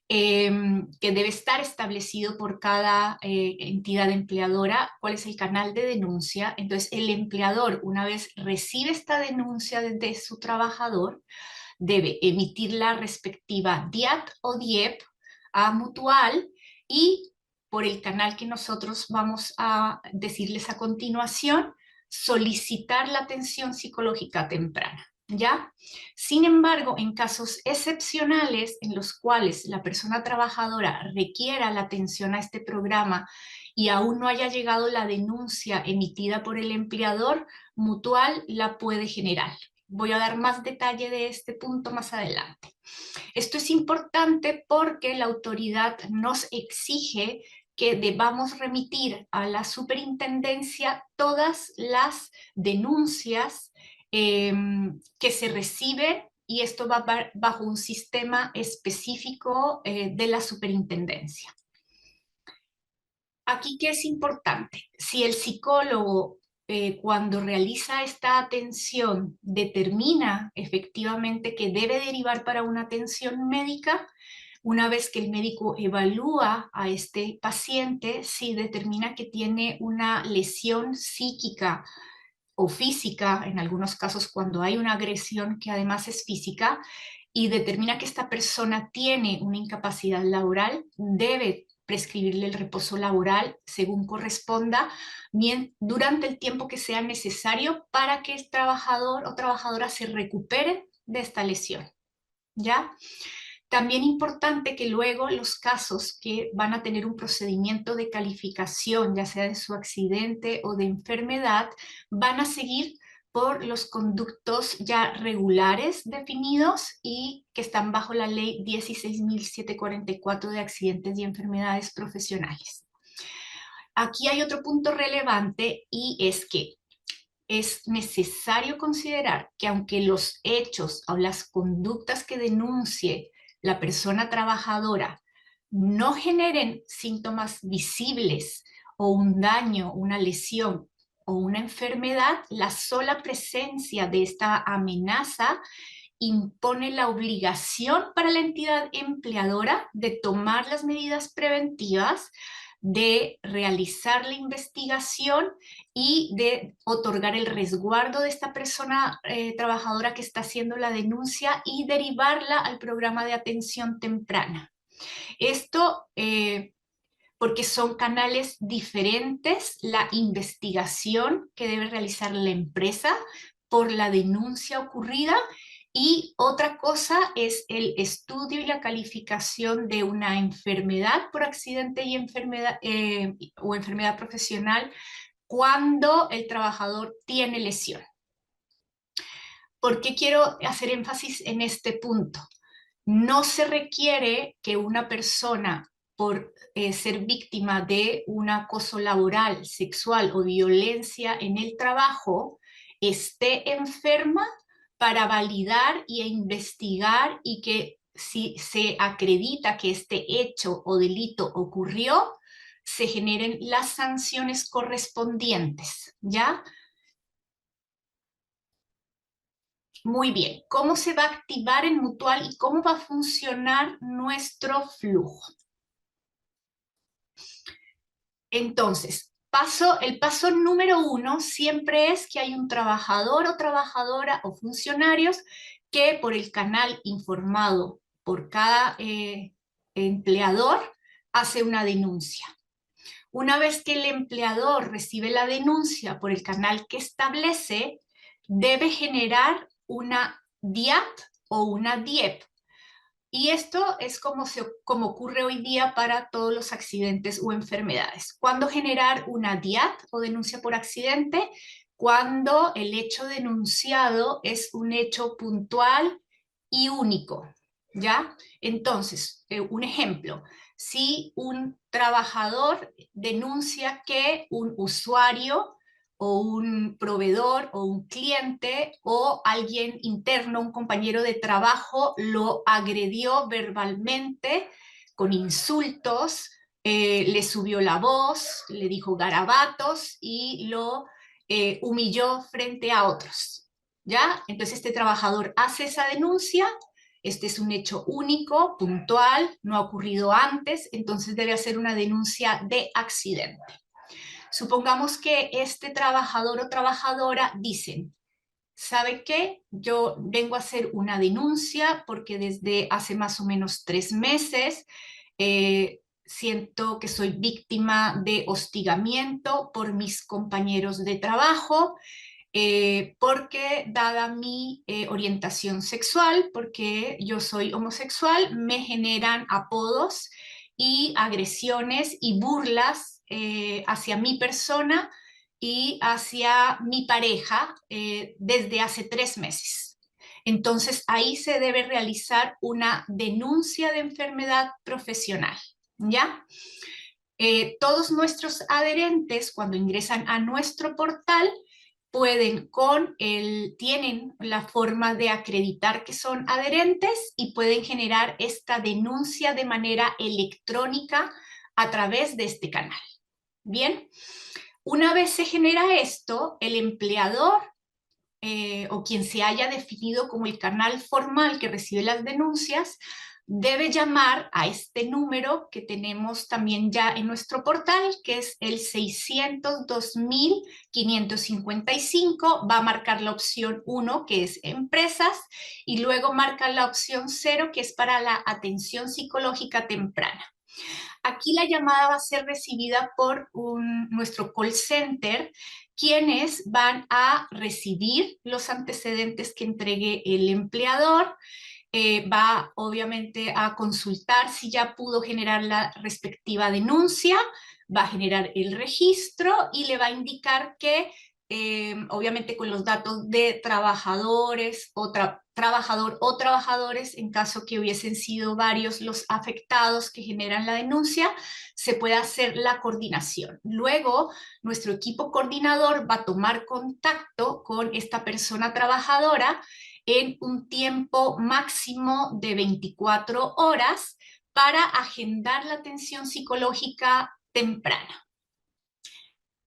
que debe estar establecido por cada entidad empleadora, cuál es el canal de denuncia. Entonces, el empleador, una vez recibe esta denuncia de su trabajador, debe emitir la respectiva DIAT o DIEP a Mutual y por el canal que nosotros vamos a decirles a continuación, solicitar la atención psicológica temprana, ¿ya? Sin embargo, en casos excepcionales en los cuales la persona trabajadora requiera la atención a este programa y aún no haya llegado la denuncia emitida por el empleador, Mutual la puede generar. Voy a dar más detalle de este punto más adelante. Esto es importante porque la autoridad nos exige que debamos remitir a la superintendencia todas las denuncias que se reciben, y esto va bajo un sistema específico de la superintendencia. Aquí, ¿qué es importante? Si el psicólogo cuando realiza esta atención determina efectivamente que debe derivar para una atención médica, una vez que el médico evalúa a este paciente, si determina que tiene una lesión psíquica o física, en algunos casos cuando hay una agresión que además es física, y determina que esta persona tiene una incapacidad laboral, debe prescribirle el reposo laboral según corresponda, durante el tiempo que sea necesario para que el trabajador o trabajadora se recupere de esta lesión, ¿ya? También importante que luego los casos que van a tener un procedimiento de calificación, ya sea de su accidente o de enfermedad, van a seguir por los conductos ya regulares definidos y que están bajo la ley 16.744 de accidentes y enfermedades profesionales. Aquí hay otro punto relevante, y es que es necesario considerar que aunque los hechos o las conductas que denuncie la persona trabajadora no generen síntomas visibles o un daño, una lesión o una enfermedad, la sola presencia de esta amenaza impone la obligación para la entidad empleadora de tomar las medidas preventivas, de realizar la investigación y de otorgar el resguardo de esta persona trabajadora que está haciendo la denuncia y derivarla al programa de atención temprana. Esto porque son canales diferentes, la investigación que debe realizar la empresa por la denuncia ocurrida, y otra cosa es el estudio y la calificación de una enfermedad por accidente y enfermedad, o enfermedad profesional cuando el trabajador tiene lesión. ¿Por qué quiero hacer énfasis en este punto? No se requiere que una persona, por ser víctima de un acoso laboral, sexual o violencia en el trabajo, esté enferma para validar e investigar, y que si se acredita que este hecho o delito ocurrió, se generen las sanciones correspondientes, ¿ya? Muy bien, ¿cómo se va a activar en Mutual y cómo va a funcionar nuestro flujo? Entonces, el paso número 1 siempre es que hay un trabajador o trabajadora o funcionarios que, por el canal informado por cada empleador, hace una denuncia. Una vez que el empleador recibe la denuncia por el canal que establece, debe generar una DIAT o una DIEP. Y esto es como ocurre hoy día para todos los accidentes o enfermedades. ¿Cuándo generar una DIAT o denuncia por accidente? Cuando el hecho denunciado es un hecho puntual y único, ¿ya? Entonces, un ejemplo, si un trabajador denuncia que un usuario o un proveedor o un cliente o alguien interno, un compañero de trabajo, lo agredió verbalmente con insultos, le subió la voz, le dijo garabatos y lo humilló frente a otros, ¿ya? Entonces este trabajador hace esa denuncia. Este es un hecho único, puntual, no ha ocurrido antes, entonces debe hacer una denuncia de accidente. Supongamos que este trabajador o trabajadora dicen, ¿sabe qué? Yo vengo a hacer una denuncia porque desde hace más o menos 3 meses siento que soy víctima de hostigamiento por mis compañeros de trabajo, porque dada mi orientación sexual, porque yo soy homosexual, me generan apodos y agresiones y burlas hacia mi persona y hacia mi pareja desde hace 3 meses. Entonces ahí se debe realizar una denuncia de enfermedad profesional, ¿ya? Todos nuestros adherentes, cuando ingresan a nuestro portal, tienen la forma de acreditar que son adherentes y pueden generar esta denuncia de manera electrónica a través de este canal. Bien, una vez se genera esto, el empleador o quien se haya definido como el canal formal que recibe las denuncias debe llamar a este número que tenemos también ya en nuestro portal, que es el 602.555, va a marcar la opción 1, que es empresas, y luego marca la opción 0, que es para la atención psicológica temprana. Aquí la llamada va a ser recibida por nuestro call center, quienes van a recibir los antecedentes que entregue el empleador, va obviamente a consultar si ya pudo generar la respectiva denuncia, va a generar el registro y le va a indicar que obviamente con los datos de trabajadores o trabajador o trabajadores, en caso que hubiesen sido varios los afectados que generan la denuncia, se puede hacer la coordinación. Luego, nuestro equipo coordinador va a tomar contacto con esta persona trabajadora en un tiempo máximo de 24 horas para agendar la atención psicológica temprana.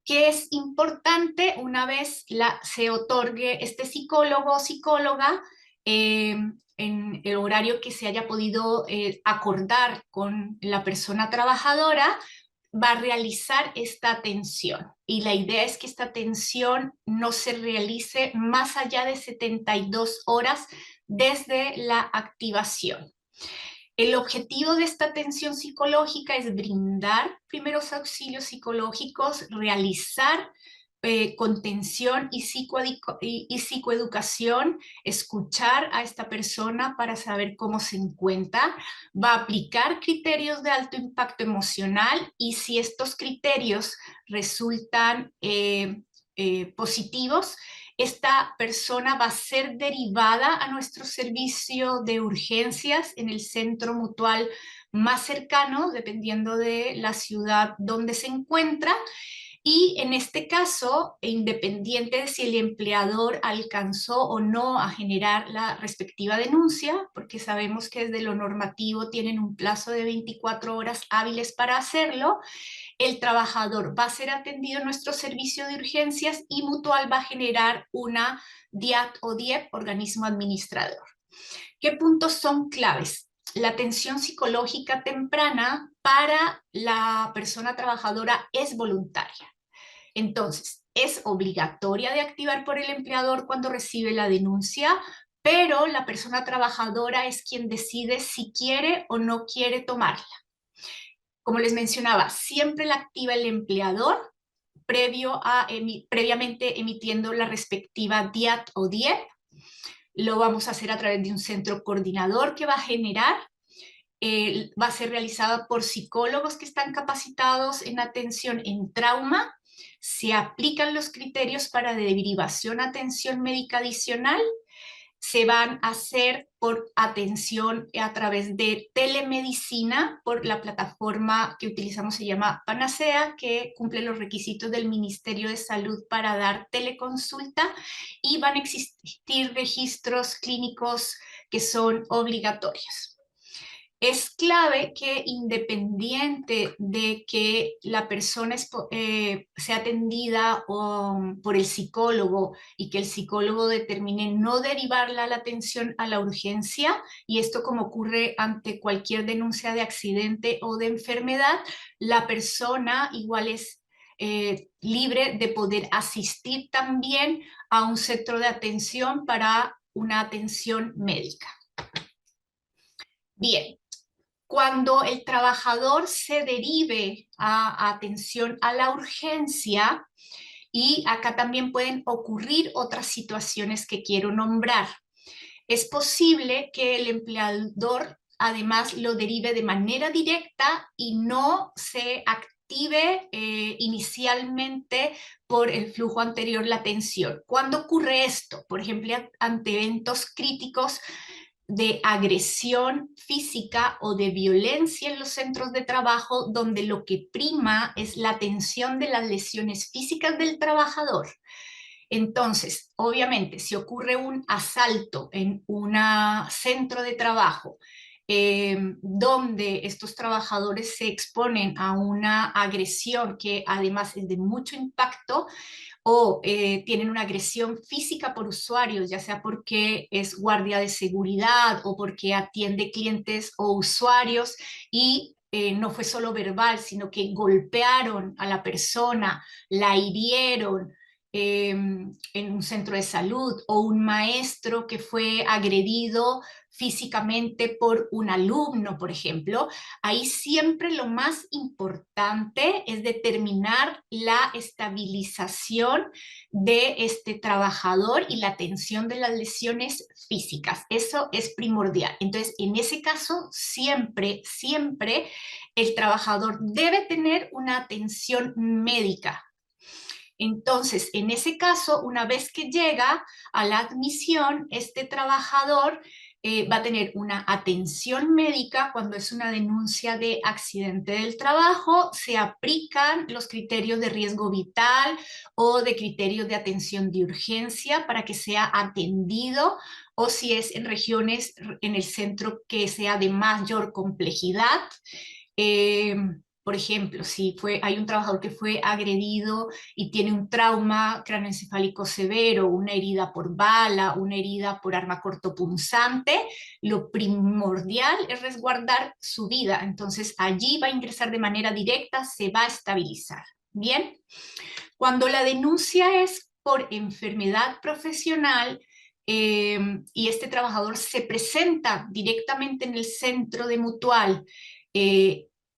¿Qué es importante una vez se otorgue este psicólogo o psicóloga en el horario que se haya podido acordar con la persona trabajadora? Va a realizar esta atención y la idea es que esta atención no se realice más allá de 72 horas desde la activación. El objetivo de esta atención psicológica es brindar primeros auxilios psicológicos, realizar contención y psicoeducación, escuchar a esta persona para saber cómo se encuentra, va a aplicar criterios de alto impacto emocional y si estos criterios resultan positivos, esta persona va a ser derivada a nuestro servicio de urgencias en el centro mutual más cercano, dependiendo de la ciudad donde se encuentra. Y en este caso, independiente de si el empleador alcanzó o no a generar la respectiva denuncia, porque sabemos que desde lo normativo tienen un plazo de 24 horas hábiles para hacerlo, el trabajador va a ser atendido en nuestro servicio de urgencias y Mutual va a generar una DIAT o DIEP, organismo administrador. ¿Qué puntos son claves? La atención psicológica temprana para la persona trabajadora es voluntaria. Entonces, es obligatoria de activar por el empleador cuando recibe la denuncia, pero la persona trabajadora es quien decide si quiere o no quiere tomarla. Como les mencionaba, siempre la activa el empleador, previamente emitiendo la respectiva DIAT o DIEP. Lo vamos a hacer a través de un centro coordinador que va a generar. Va a ser realizada por psicólogos que están capacitados en atención en trauma. Se aplican los criterios para derivación a atención médica adicional. Se van a hacer por atención a través de telemedicina, por la plataforma que utilizamos se llama Panacea, que cumple los requisitos del Ministerio de Salud para dar teleconsulta, y van a existir registros clínicos que son obligatorios. Es clave que independiente de que la persona sea atendida por el psicólogo y que el psicólogo determine no derivarla la atención a la urgencia, y esto como ocurre ante cualquier denuncia de accidente o de enfermedad, la persona igual es libre de poder asistir también a un centro de atención para una atención médica. Bien. cuando el trabajador se derive a atención a la urgencia, y acá también pueden ocurrir otras situaciones que quiero nombrar. Es posible que el empleador además lo derive de manera directa y no se active inicialmente por el flujo anterior la atención. ¿Cuándo ocurre esto? Por ejemplo, ante eventos críticos de agresión física o de violencia en los centros de trabajo, donde lo que prima es la atención de las lesiones físicas del trabajador. Entonces, obviamente, si ocurre un asalto en un centro de trabajo, donde estos trabajadores se exponen a una agresión que además es de mucho impacto, o tienen una agresión física por usuarios, ya sea porque es guardia de seguridad o porque atiende clientes o usuarios, y no fue solo verbal, sino que golpearon a la persona, la hirieron en un centro de salud, o un maestro que fue agredido físicamente por un alumno, por ejemplo. Ahí siempre lo más importante es determinar la estabilización de este trabajador y la atención de las lesiones físicas. Eso es primordial. Entonces, en ese caso, siempre el trabajador debe tener una atención médica. Entonces, en ese caso, una vez que llega a la admisión, este trabajador va a tener una atención médica. Cuando es una denuncia de accidente del trabajo, se aplican los criterios de riesgo vital o de criterios de atención de urgencia para que sea atendido, o si es en regiones, en el centro que sea de mayor complejidad. Por ejemplo, si hay un trabajador que fue agredido y tiene un trauma cráneoencefálico severo, una herida por bala, una herida por arma cortopunzante, lo primordial es resguardar su vida. Entonces allí va a ingresar de manera directa, se va a estabilizar. Bien, cuando la denuncia es por enfermedad profesional, y este trabajador se presenta directamente en el centro de Mutual,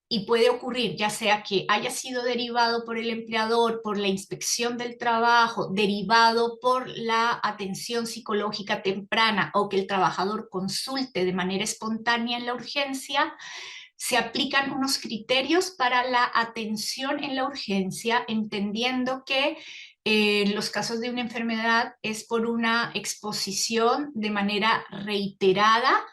y puede ocurrir ya sea que haya sido derivado por el empleador, por la inspección del trabajo, derivado por la atención psicológica temprana, o que el trabajador consulte de manera espontánea en la urgencia, se aplican unos criterios para la atención en la urgencia, entendiendo que en los casos de una enfermedad es por una exposición de manera reiterada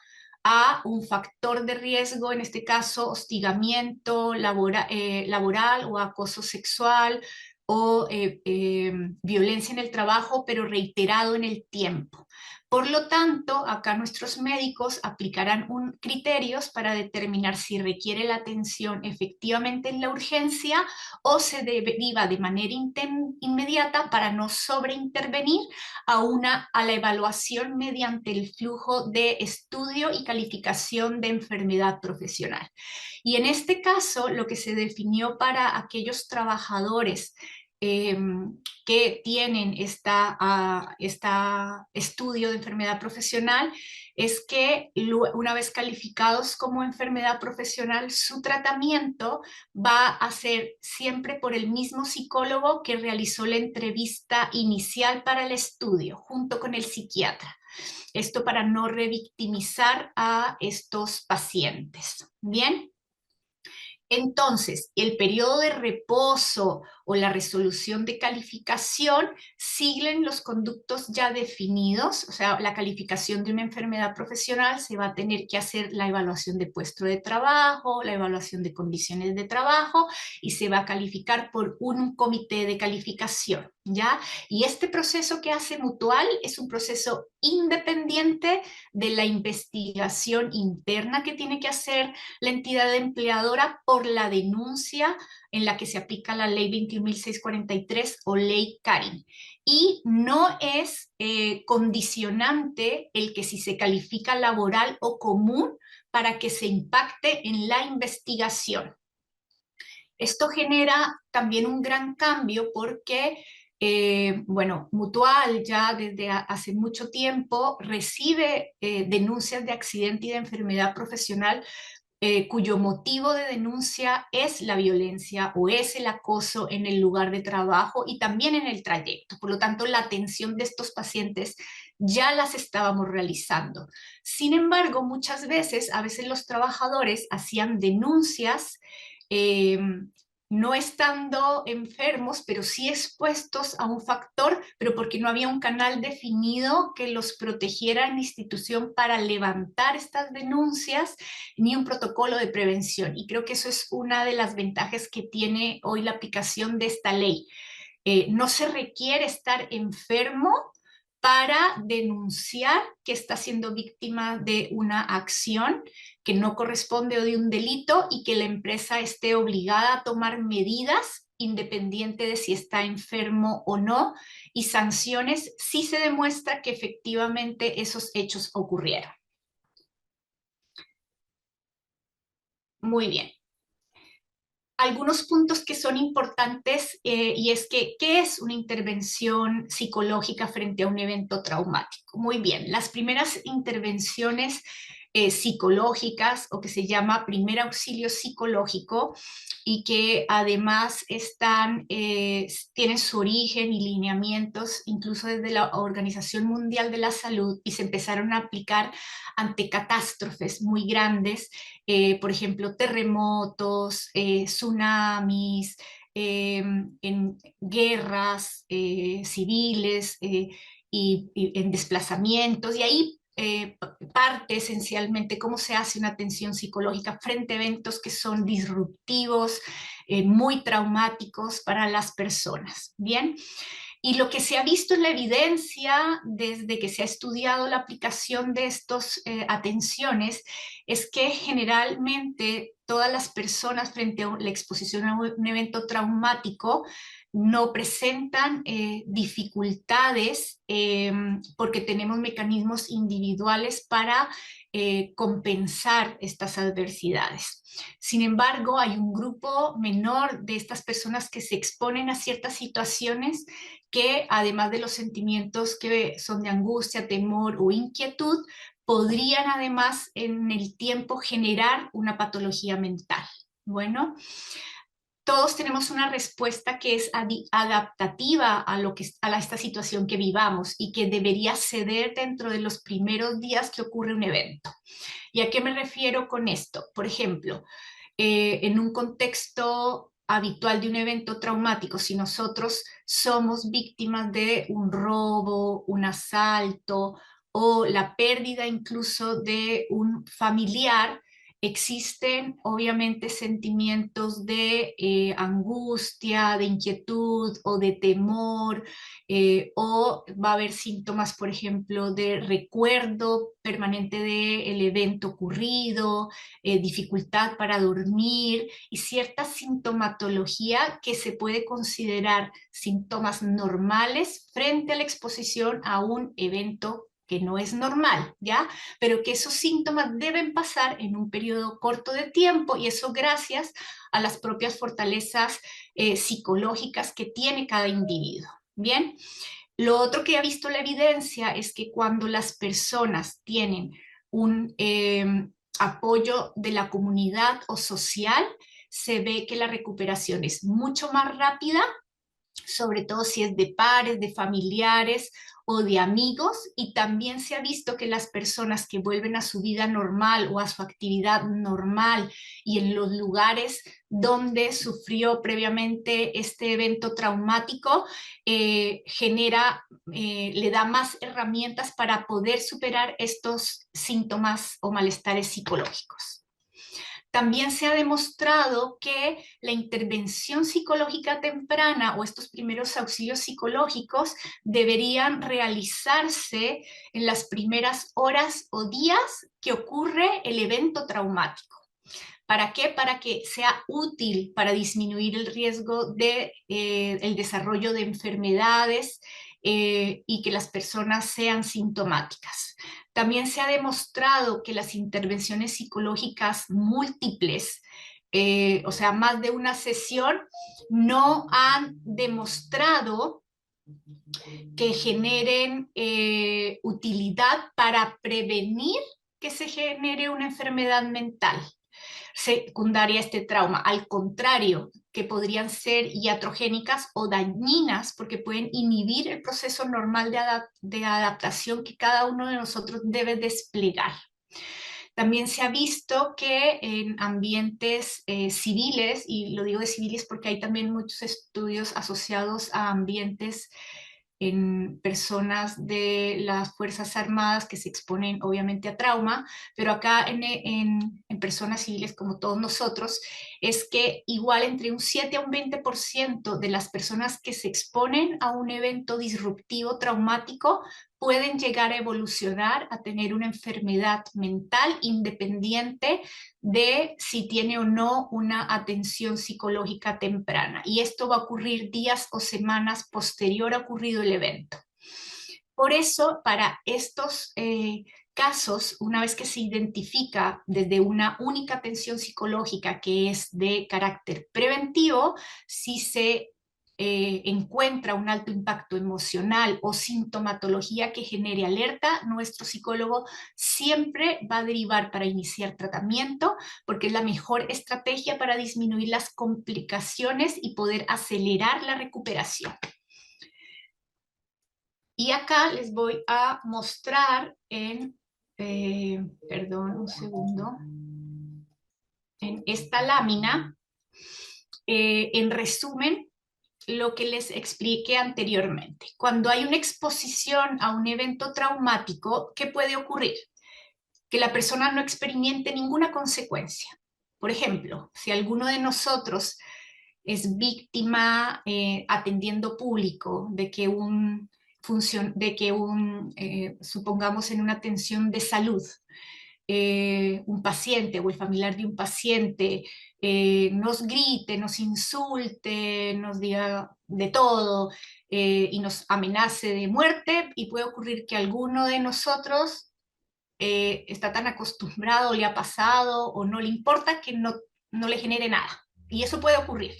a un factor de riesgo, en este caso hostigamiento laboral o acoso sexual, o violencia en el trabajo, pero reiterado en el tiempo. Por lo tanto, acá nuestros médicos aplicarán criterios para determinar si requiere la atención efectivamente en la urgencia o se deriva de manera inmediata para no sobreintervenir a la evaluación mediante el flujo de estudio y calificación de enfermedad profesional. Y en este caso, lo que se definió para aquellos trabajadores que tienen estudio de enfermedad profesional es que una vez calificados como enfermedad profesional, su tratamiento va a ser siempre por el mismo psicólogo que realizó la entrevista inicial para el estudio, junto con el psiquiatra. Esto para no revictimizar a estos pacientes. Bien. Entonces, el periodo de reposo o la resolución de calificación siguen los conductos ya definidos. O sea, la calificación de una enfermedad profesional se va a tener que hacer la evaluación de puesto de trabajo, la evaluación de condiciones de trabajo, y se va a calificar por un comité de calificación, ¿ya? Y este proceso que hace Mutual es un proceso independiente de la investigación interna que tiene que hacer la entidad empleadora por la denuncia en la que se aplica la ley 21.643 o ley Carin. Y no es condicionante el que si se califica laboral o común para que se impacte en la investigación. Esto genera también un gran cambio porque bueno, Mutual ya desde hace mucho tiempo recibe denuncias de accidente y de enfermedad profesional cuyo motivo de denuncia es la violencia o es el acoso en el lugar de trabajo y también en el trayecto. Por lo tanto, la atención de estos pacientes ya las estábamos realizando. Sin embargo, muchas veces, a veces los trabajadores hacían denuncias no estando enfermos, pero sí expuestos a un factor, pero porque no había un canal definido que los protegiera en la institución para levantar estas denuncias, ni un protocolo de prevención. Y creo que eso es una de las ventajas que tiene hoy la aplicación de esta ley. No se requiere estar enfermo para denunciar que está siendo víctima de una acción que no corresponde o de un delito y que la empresa esté obligada a tomar medidas independiente de si está enfermo o no, y sanciones si se demuestra que efectivamente esos hechos ocurrieron. Muy bien. Algunos puntos que son importantes y es que, ¿qué es una intervención psicológica frente a un evento traumático? Muy bien, las primeras intervenciones psicológicas, o que se llama primer auxilio psicológico, y que además tienen su origen y lineamientos incluso desde la Organización Mundial de la Salud, y se empezaron a aplicar ante catástrofes muy grandes, por ejemplo, terremotos, tsunamis, en guerras civiles y en desplazamientos, y ahí parte esencialmente cómo se hace una atención psicológica frente a eventos que son disruptivos, muy traumáticos para las personas. Bien. Y lo que se ha visto en la evidencia desde que se ha estudiado la aplicación de estas atenciones es que generalmente todas las personas frente a la exposición a un evento traumático no presentan dificultades porque tenemos mecanismos individuales para compensar estas adversidades. Sin embargo, hay un grupo menor de estas personas que se exponen a ciertas situaciones que, además de los sentimientos que son de angustia, temor o inquietud, podrían además en el tiempo generar una patología mental. Bueno, todos tenemos una respuesta que es adaptativa a esta situación que vivamos y que debería ceder dentro de los primeros días que ocurre un evento. ¿Y a qué me refiero con esto? Por ejemplo, en un contexto habitual de un evento traumático, si nosotros somos víctimas de un robo, un asalto o la pérdida incluso de un familiar, existen obviamente sentimientos de angustia, de inquietud o de temor, o va a haber síntomas, por ejemplo, de recuerdo permanente del evento ocurrido, dificultad para dormir y cierta sintomatología que se puede considerar síntomas normales frente a la exposición a un evento que no es normal, ¿ya? Pero que esos síntomas deben pasar en un periodo corto de tiempo, y eso gracias a las propias fortalezas psicológicas que tiene cada individuo. Bien, lo otro que ha visto la evidencia es que cuando las personas tienen un apoyo de la comunidad o social, se ve que la recuperación es mucho más rápida, sobre todo si es de pares, de familiares o de amigos, y también se ha visto que las personas que vuelven a su vida normal o a su actividad normal y en los lugares donde sufrió previamente este evento traumático, le da más herramientas para poder superar estos síntomas o malestares psicológicos. También se ha demostrado que la intervención psicológica temprana o estos primeros auxilios psicológicos deberían realizarse en las primeras horas o días que ocurre el evento traumático. ¿Para qué? Para que sea útil para disminuir el riesgo de el desarrollo de enfermedades y que las personas sean sintomáticas. También se ha demostrado que las intervenciones psicológicas múltiples, o sea, más de una sesión, no han demostrado que generen utilidad para prevenir que se genere una enfermedad mental. secundaria a este trauma. Al contrario, que podrían ser iatrogénicas o dañinas porque pueden inhibir el proceso normal de adaptación que cada uno de nosotros debe desplegar. También se ha visto que en ambientes civiles, y lo digo de civiles porque hay también muchos estudios asociados a ambientes en personas de las Fuerzas Armadas que se exponen obviamente a trauma, pero acá en personas civiles como todos nosotros, es que igual entre un 7 a un 20% de las personas que se exponen a un evento disruptivo traumático pueden llegar a evolucionar a tener una enfermedad mental independiente de si tiene o no una atención psicológica temprana. Y esto va a ocurrir días o semanas posterior a ocurrido el evento. Por eso, para estos casos, una vez que se identifica desde una única atención psicológica que es de carácter preventivo, si se encuentra un alto impacto emocional o sintomatología que genere alerta, nuestro psicólogo siempre va a derivar para iniciar tratamiento, porque es la mejor estrategia para disminuir las complicaciones y poder acelerar la recuperación. Y acá les voy a mostrar en, perdón, un segundo, en esta lámina, en resumen, lo que les expliqué anteriormente. Cuando hay una exposición a un evento traumático, ¿qué puede ocurrir? Que la persona no experimente ninguna consecuencia. Por ejemplo, si alguno de nosotros es víctima atendiendo público de que supongamos en una atención de salud, un paciente o el familiar de un paciente nos grite, nos insulte, nos diga de todo y nos amenace de muerte, y puede ocurrir que alguno de nosotros está tan acostumbrado, le ha pasado o no le importa que no le genere nada. Y eso puede ocurrir.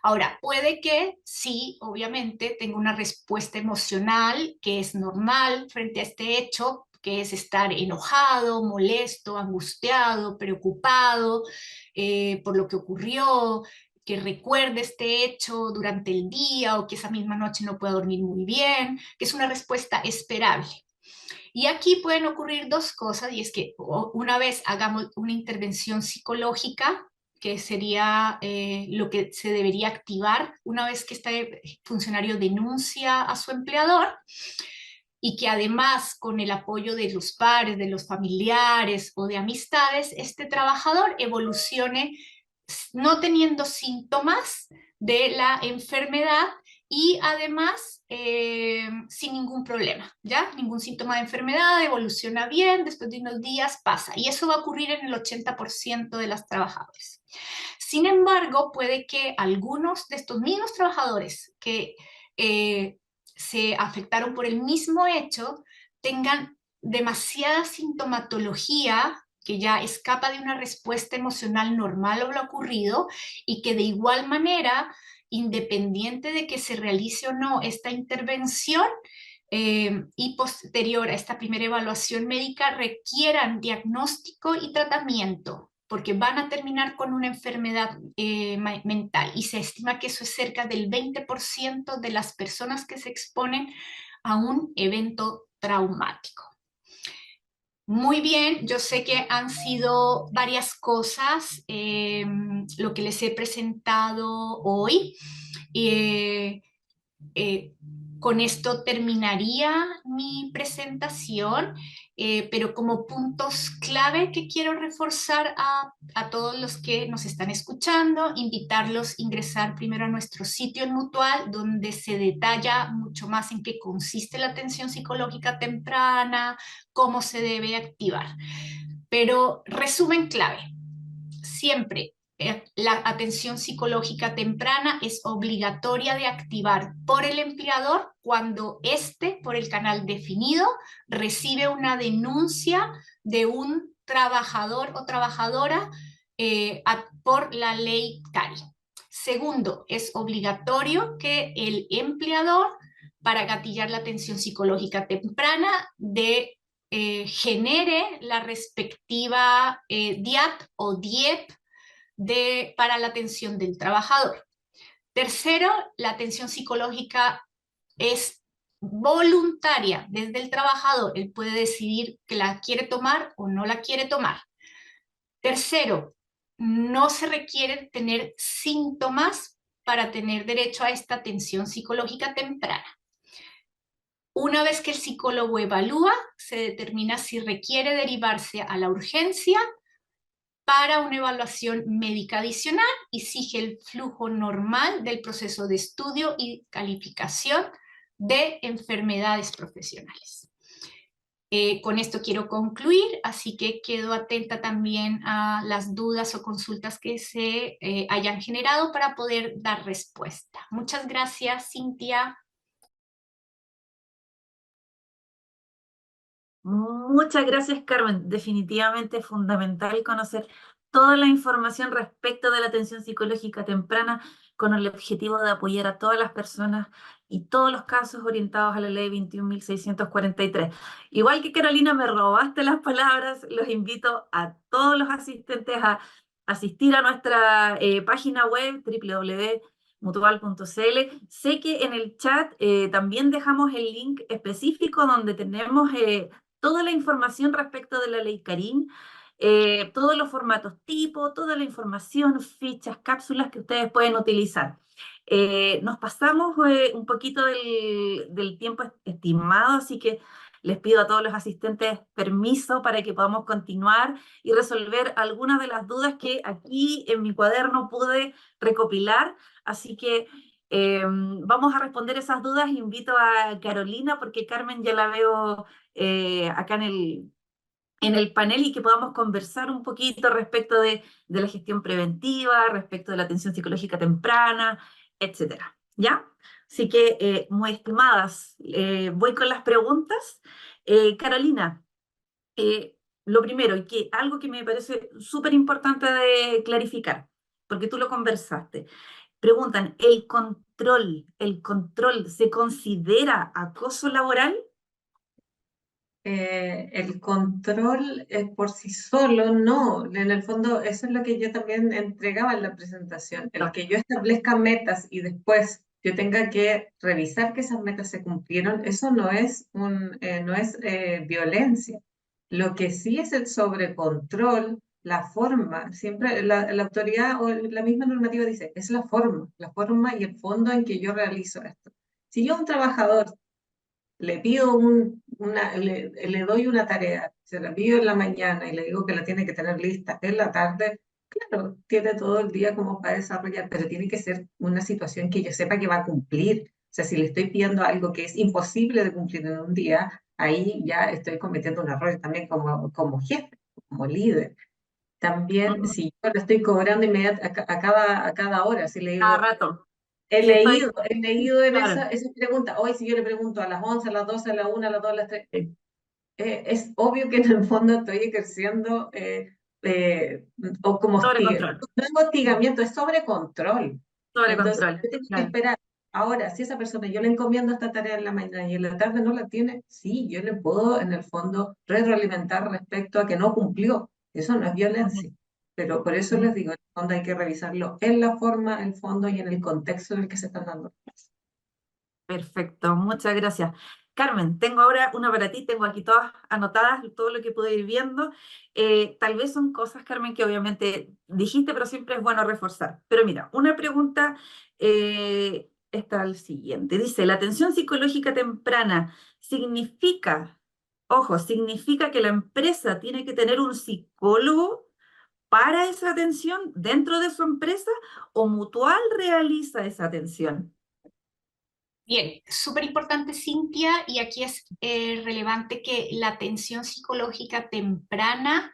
Ahora, puede que sí, obviamente, tenga una respuesta emocional que es normal frente a este hecho, que es estar enojado, molesto, angustiado, preocupado por lo que ocurrió, que recuerde este hecho durante el día o que esa misma noche no pueda dormir muy bien, que es una respuesta esperable. Y aquí pueden ocurrir dos cosas, y es que una vez hagamos una intervención psicológica, que sería lo que se debería activar una vez que este funcionario denuncia a su empleador, y que además con el apoyo de los pares, de los familiares o de amistades, este trabajador evolucione no teniendo síntomas de la enfermedad y además sin ningún problema, ¿ya? Ningún síntoma de enfermedad, evoluciona bien, después de unos días pasa. Y eso va a ocurrir en el 80% de las trabajadoras. Sin embargo, puede que algunos de estos mismos trabajadores que se afectaron por el mismo hecho tengan demasiada sintomatología que ya escapa de una respuesta emocional normal a lo ocurrido, y que de igual manera, independiente de que se realice o no esta intervención y posterior a esta primera evaluación médica, requieran diagnóstico y tratamiento, porque van a terminar con una enfermedad mental, y se estima que eso es cerca del 20% de las personas que se exponen a un evento traumático. Muy bien, yo sé que han sido varias cosas lo que les he presentado hoy. Con esto terminaría mi presentación, pero como puntos clave que quiero reforzar a todos los que nos están escuchando, invitarlos a ingresar primero a nuestro sitio en Mutual, donde se detalla mucho más en qué consiste la atención psicológica temprana, cómo se debe activar. Pero resumen clave, siempre la atención psicológica temprana es obligatoria de activar por el empleador cuando éste, por el canal definido, recibe una denuncia de un trabajador o trabajadora por la ley Cari. Segundo, es obligatorio que el empleador, para gatillar la atención psicológica temprana, dé genere la respectiva DIAP o DIEP para la atención del trabajador. Tercero, la atención psicológica es voluntaria desde el trabajador. Él puede decidir que la quiere tomar o no la quiere tomar. Tercero, no se requiere tener síntomas para tener derecho a esta atención psicológica temprana. Una vez que el psicólogo evalúa, se determina si requiere derivarse a la urgencia para una evaluación médica adicional y sigue el flujo normal del proceso de estudio y calificación de enfermedades profesionales. Con esto quiero concluir, así que quedo atenta también a las dudas o consultas que se hayan generado para poder dar respuesta. Muchas gracias, Cintia. Muchas gracias, Carmen. Definitivamente es fundamental conocer toda la información respecto de la atención psicológica temprana con el objetivo de apoyar a todas las personas y todos los casos orientados a la ley 21.643. Igual que Carolina, me robaste las palabras, los invito a todos los asistentes a asistir a nuestra página web www.mutual.cl. Sé que en el chat también dejamos el link específico donde tenemos toda la información respecto de la ley Carín, todos los formatos tipo, toda la información, fichas, cápsulas que ustedes pueden utilizar. Nos pasamos un poquito del tiempo estimado, así que les pido a todos los asistentes permiso para que podamos continuar y resolver algunas de las dudas que aquí en mi cuaderno pude recopilar. Así que vamos a responder esas dudas. Invito a Carolina, porque Carmen ya la veo acá en el panel, y que podamos conversar un poquito respecto de la gestión preventiva, respecto de la atención psicológica temprana, etcétera. ¿Ya? Así que, muy estimadas, voy con las preguntas. Carolina, lo primero, y que algo que me parece súper importante de clarificar, porque tú lo conversaste. Preguntan, ¿el control se considera acoso laboral? El control por sí solo, no. En el fondo, eso es lo que yo también entregaba en la presentación. El que yo establezca metas y después yo tenga que revisar que esas metas se cumplieron, eso no es violencia. Lo que sí es el sobrecontrol, la forma. Siempre la autoridad o la misma normativa dice, es la forma y el fondo en que yo realizo esto. Si yo a un trabajador le pido le doy una tarea, se la pido en la mañana y le digo que la tiene que tener lista en la tarde, claro, tiene todo el día como para desarrollar, pero tiene que ser una situación que yo sepa que va a cumplir. O sea, si le estoy pidiendo algo que es imposible de cumplir en un día, ahí ya estoy cometiendo un error también como jefe, como líder. También, si yo le estoy cobrando a cada hora, si le digo, Cada rato. He Sí, leído en claro. esa pregunta. Hoy, si yo le pregunto a las 11, a las 12, a las 1, a las 2, a las 3, es obvio que en el fondo estoy ejerciendo o como Sobrecontrol. no es hostigamiento, es sobrecontrol. Entonces, Sobrecontrol, yo tengo que claro. esperar. Ahora, si esa persona yo le encomiendo esta tarea en la mañana y en la tarde no la tiene, sí, yo le puedo en el fondo retroalimentar respecto a que no cumplió. Eso no es violencia. Pero por eso les digo, en el fondo hay que revisarlo en la forma, el fondo y en el contexto en el que se están dando. Perfecto, muchas gracias. Carmen, tengo ahora una para ti, tengo aquí todas anotadas, todo lo que pude ir viendo. Tal vez son cosas, Carmen, que obviamente dijiste, pero siempre es bueno reforzar. Pero mira, una pregunta está el siguiente. Dice, ¿la atención psicológica temprana significa que la empresa tiene que tener un psicólogo para esa atención dentro de su empresa, o Mutual realiza esa atención? Bien, súper importante, Cintia, y aquí es relevante que la atención psicológica temprana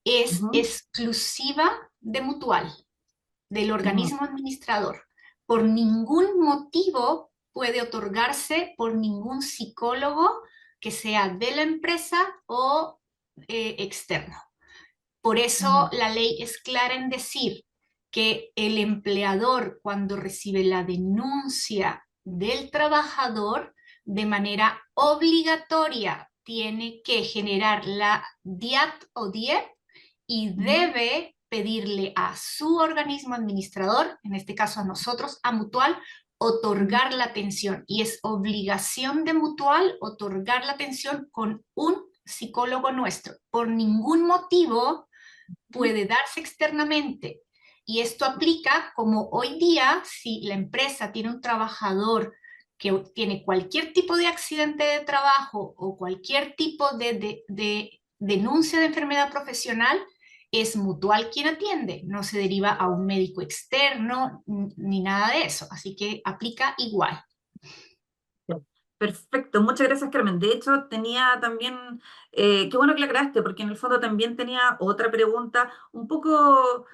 es exclusiva de Mutual, del organismo administrador. Por ningún motivo puede otorgarse por ningún psicólogo que sea de la empresa o externo. Por eso la ley es clara en decir que el empleador, cuando recibe la denuncia del trabajador, de manera obligatoria tiene que generar la DIAT o DIEP y debe pedirle a su organismo administrador, en este caso a nosotros, a Mutual, otorgar la atención. Y es obligación de Mutual otorgar la atención con un psicólogo nuestro. Por ningún motivo puede darse externamente. Y esto aplica como hoy día, si la empresa tiene un trabajador que tiene cualquier tipo de accidente de trabajo o cualquier tipo de denuncia de enfermedad profesional, es Mutual quien atiende, no se deriva a un médico externo ni nada de eso, así que aplica igual. Perfecto, muchas gracias, Carmen. De hecho, tenía también, qué bueno que la aclaraste, porque en el fondo también tenía otra pregunta un poco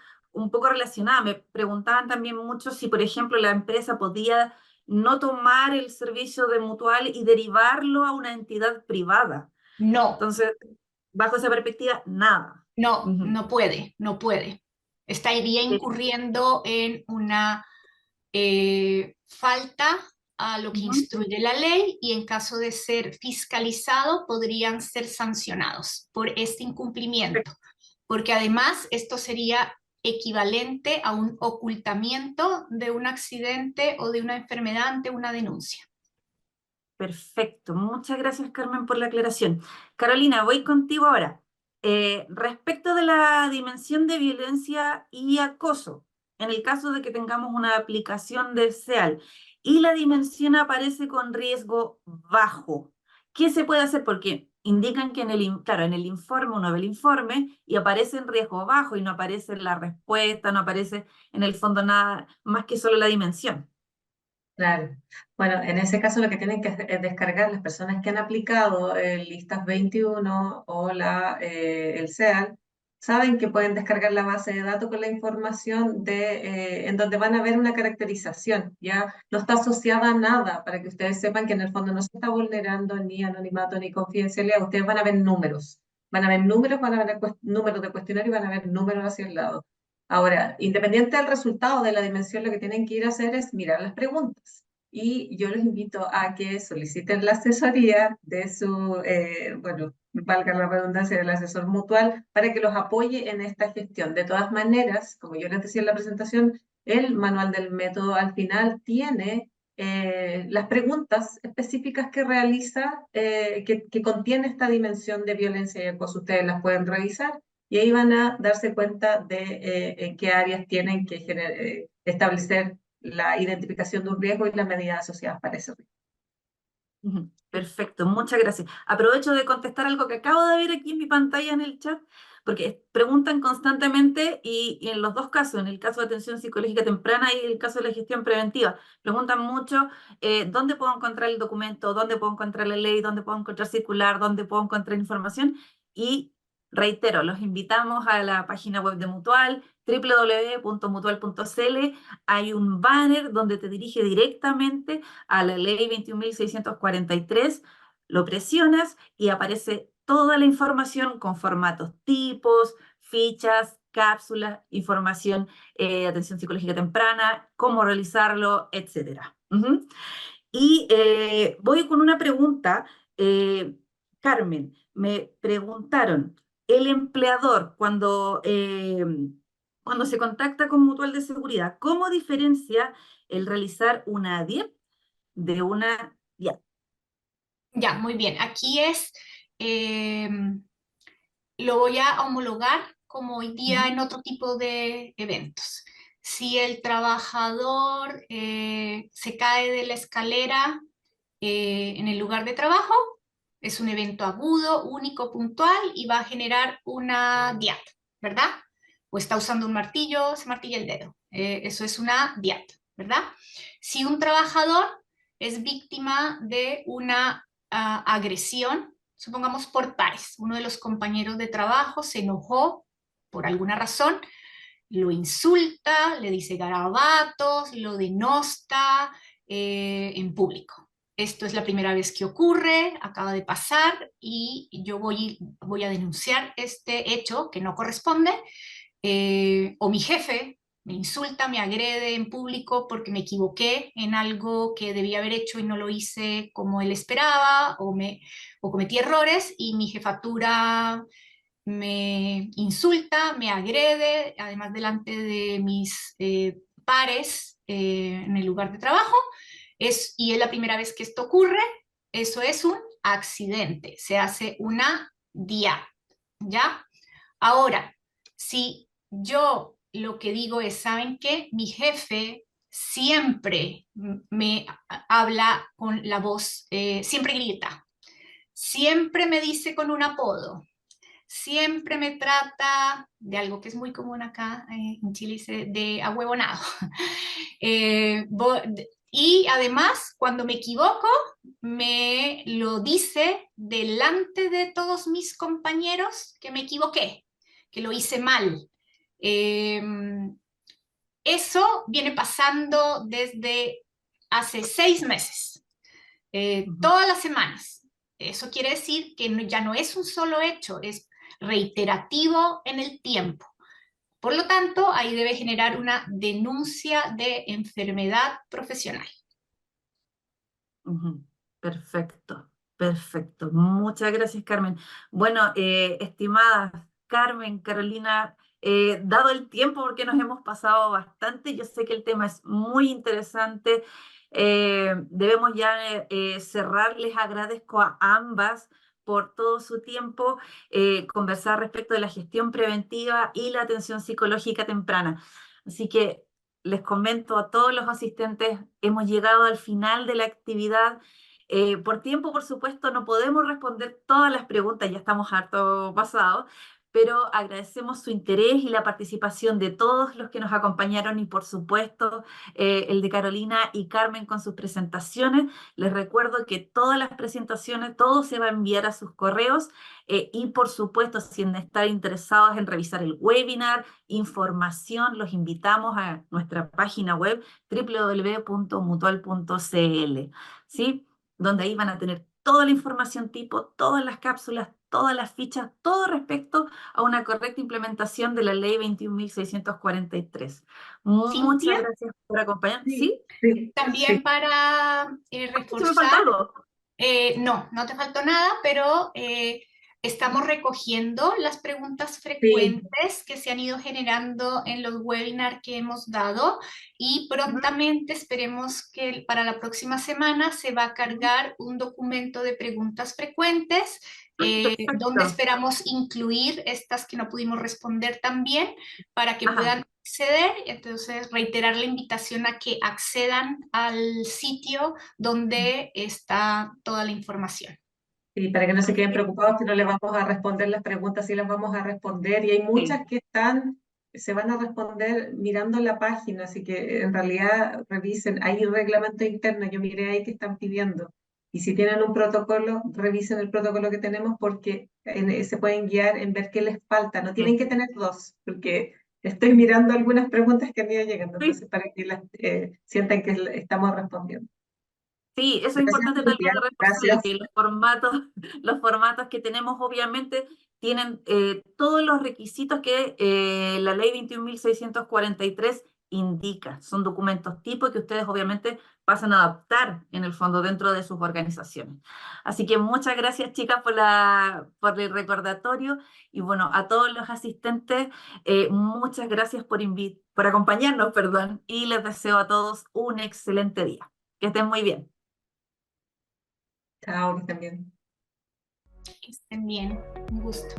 relacionada. Me preguntaban también mucho si, por ejemplo, la empresa podía no tomar el servicio de Mutual y derivarlo a una entidad privada. No, Entonces, bajo esa perspectiva, nada. no, Ujú. no puede, no puede. Estaría incurriendo en una falta a lo que Ujú. instruye la ley y en caso de ser fiscalizado podrían ser sancionados por este incumplimiento, porque además esto sería equivalente a un ocultamiento de un accidente o de una enfermedad ante una denuncia. Perfecto, muchas gracias, Carmen, por la aclaración. Carolina, voy contigo ahora. Respecto de la dimensión de violencia y acoso, en el caso de que tengamos una aplicación de SEAL y la dimensión aparece con riesgo bajo, ¿qué se puede hacer? Porque indican que claro, en el informe uno ve el informe y aparece en riesgo bajo y no aparece la respuesta, no aparece en el fondo nada más que solo la dimensión. Claro. Bueno, en ese caso lo que tienen que hacer es descargar las personas que han aplicado el Listas 21 o el SEAL, saben que pueden descargar la base de datos con la información en donde van a ver una caracterización, ya no está asociada a nada, para que ustedes sepan que en el fondo no se está vulnerando ni anonimato ni confidencialidad, ustedes van a ver números, van a ver números de cuestionario y van a ver números hacia el lado. Ahora, independiente del resultado de la dimensión, lo que tienen que ir a hacer es mirar las preguntas. Y yo les invito a que soliciten la asesoría de bueno, valga la redundancia, del asesor mutual, para que los apoye en esta gestión. De todas maneras, como yo les decía en la presentación, el manual del método al final tiene las preguntas específicas que realiza, que contiene esta dimensión de violencia y acoso. Ustedes las pueden revisar y ahí van a darse cuenta de en qué áreas tienen que establecer la identificación de un riesgo y las medidas asociadas para ese riesgo. Ujú. Perfecto, muchas gracias. Aprovecho de contestar algo que acabo de ver aquí en mi pantalla en el chat, porque preguntan constantemente y en los dos casos, en el caso de atención psicológica temprana y el caso de la gestión preventiva, preguntan mucho dónde puedo encontrar el documento, dónde puedo encontrar la ley, dónde puedo encontrar circular, dónde puedo encontrar información. Y reitero, los invitamos a la página web de Mutual, www.mutual.cl. Hay un banner donde te dirige directamente a la ley 21.643, lo presionas y aparece toda la información con formatos tipos, fichas, cápsulas, información de atención psicológica temprana, cómo realizarlo, etc. Y voy con una pregunta. Carmen, me preguntaron, el empleador cuando se contacta con Mutual de Seguridad, ¿cómo diferencia el realizar una DIEP de una DIAP? Ya, muy bien. Aquí lo voy a homologar como hoy día en otro tipo de eventos. Si el trabajador se cae de la escalera en el lugar de trabajo, es un evento agudo, único, puntual y va a generar una DIAT, ¿verdad? O está usando un martillo, se martilla el dedo. Eso es una DIAT, ¿verdad? Si un trabajador es víctima de una agresión, supongamos por pares, uno de los compañeros de trabajo se enojó por alguna razón, lo insulta, le dice garabatos, lo denosta en público. Esto es la primera vez que ocurre, acaba de pasar y yo voy a denunciar este hecho que no corresponde, o mi jefe me insulta, me agrede en público porque me equivoqué en algo que debía haber hecho y no lo hice como él esperaba, o cometí errores y mi jefatura me insulta, me agrede, además delante de mis pares en el lugar de trabajo, y es la primera vez que esto ocurre, eso es un accidente, se hace una DIA, ¿ya? Ahora, si yo lo que digo es, ¿saben qué? Mi jefe siempre me habla con la voz, siempre grita, siempre me dice con un apodo, siempre me trata de algo que es muy común acá en Chile, de ahuevonado. Y además, cuando me equivoco, me lo dice delante de todos mis compañeros que me equivoqué, que lo hice mal. Eso viene pasando desde hace 6 meses, todas las semanas. Eso quiere decir que ya no es un solo hecho, es reiterativo en el tiempo. Por lo tanto, ahí debe generar una denuncia de enfermedad profesional. Perfecto, perfecto. Muchas gracias, Carmen. Bueno, estimadas Carmen, Carolina, dado el tiempo, porque nos hemos pasado bastante, yo sé que el tema es muy interesante. Debemos ya cerrar. Les agradezco a ambas por todo su tiempo, conversar respecto de la gestión preventiva y la atención psicológica temprana. Así que les comento a todos los asistentes, hemos llegado al final de la actividad. Por tiempo, por supuesto, no podemos responder todas las preguntas, ya estamos harto pasados, pero agradecemos su interés y la participación de todos los que nos acompañaron y, por supuesto, el de Carolina y Carmen con sus presentaciones. Les recuerdo que todas las presentaciones, todo se va a enviar a sus correos y, por supuesto, si están interesados en revisar el webinar, información, los invitamos a nuestra página web www.mutual.cl, ¿sí? Donde ahí van a tener toda la información tipo, todas las cápsulas, todas las fichas, todo respecto a una correcta implementación de la ley 21.643. Muchas gracias por acompañarnos. ¿Sí? También para ¿Se me faltó reforzar, algo? no te faltó nada, pero estamos recogiendo las preguntas frecuentes que se han ido generando en los webinars que hemos dado y prontamente esperemos que para la próxima semana se va a cargar un documento de preguntas frecuentes donde esperamos incluir estas que no pudimos responder también para que puedan acceder. Entonces, reiterar la invitación a que accedan al sitio donde está toda la información. Y para que no se queden preocupados que no les vamos a responder las preguntas, sí las vamos a responder, y hay muchas que se van a responder mirando la página, así que en realidad revisen, hay un reglamento interno, yo miré ahí que están pidiendo, y si tienen un protocolo, revisen el protocolo que tenemos porque se pueden guiar en ver qué les falta, no tienen que tener 2, porque estoy mirando algunas preguntas que han ido llegando, entonces para que sientan que estamos respondiendo. Sí, eso es importante también de reforzar, que los formatos que tenemos obviamente tienen todos los requisitos que la ley 21.643 indica. Son documentos tipo que ustedes obviamente pasan a adaptar en el fondo dentro de sus organizaciones. Así que muchas gracias, chicas, por el recordatorio, y bueno, a todos los asistentes, muchas gracias por acompañarnos, y les deseo a todos un excelente día. Que estén muy bien. Chao, que estén bien. Que estén bien, un gusto.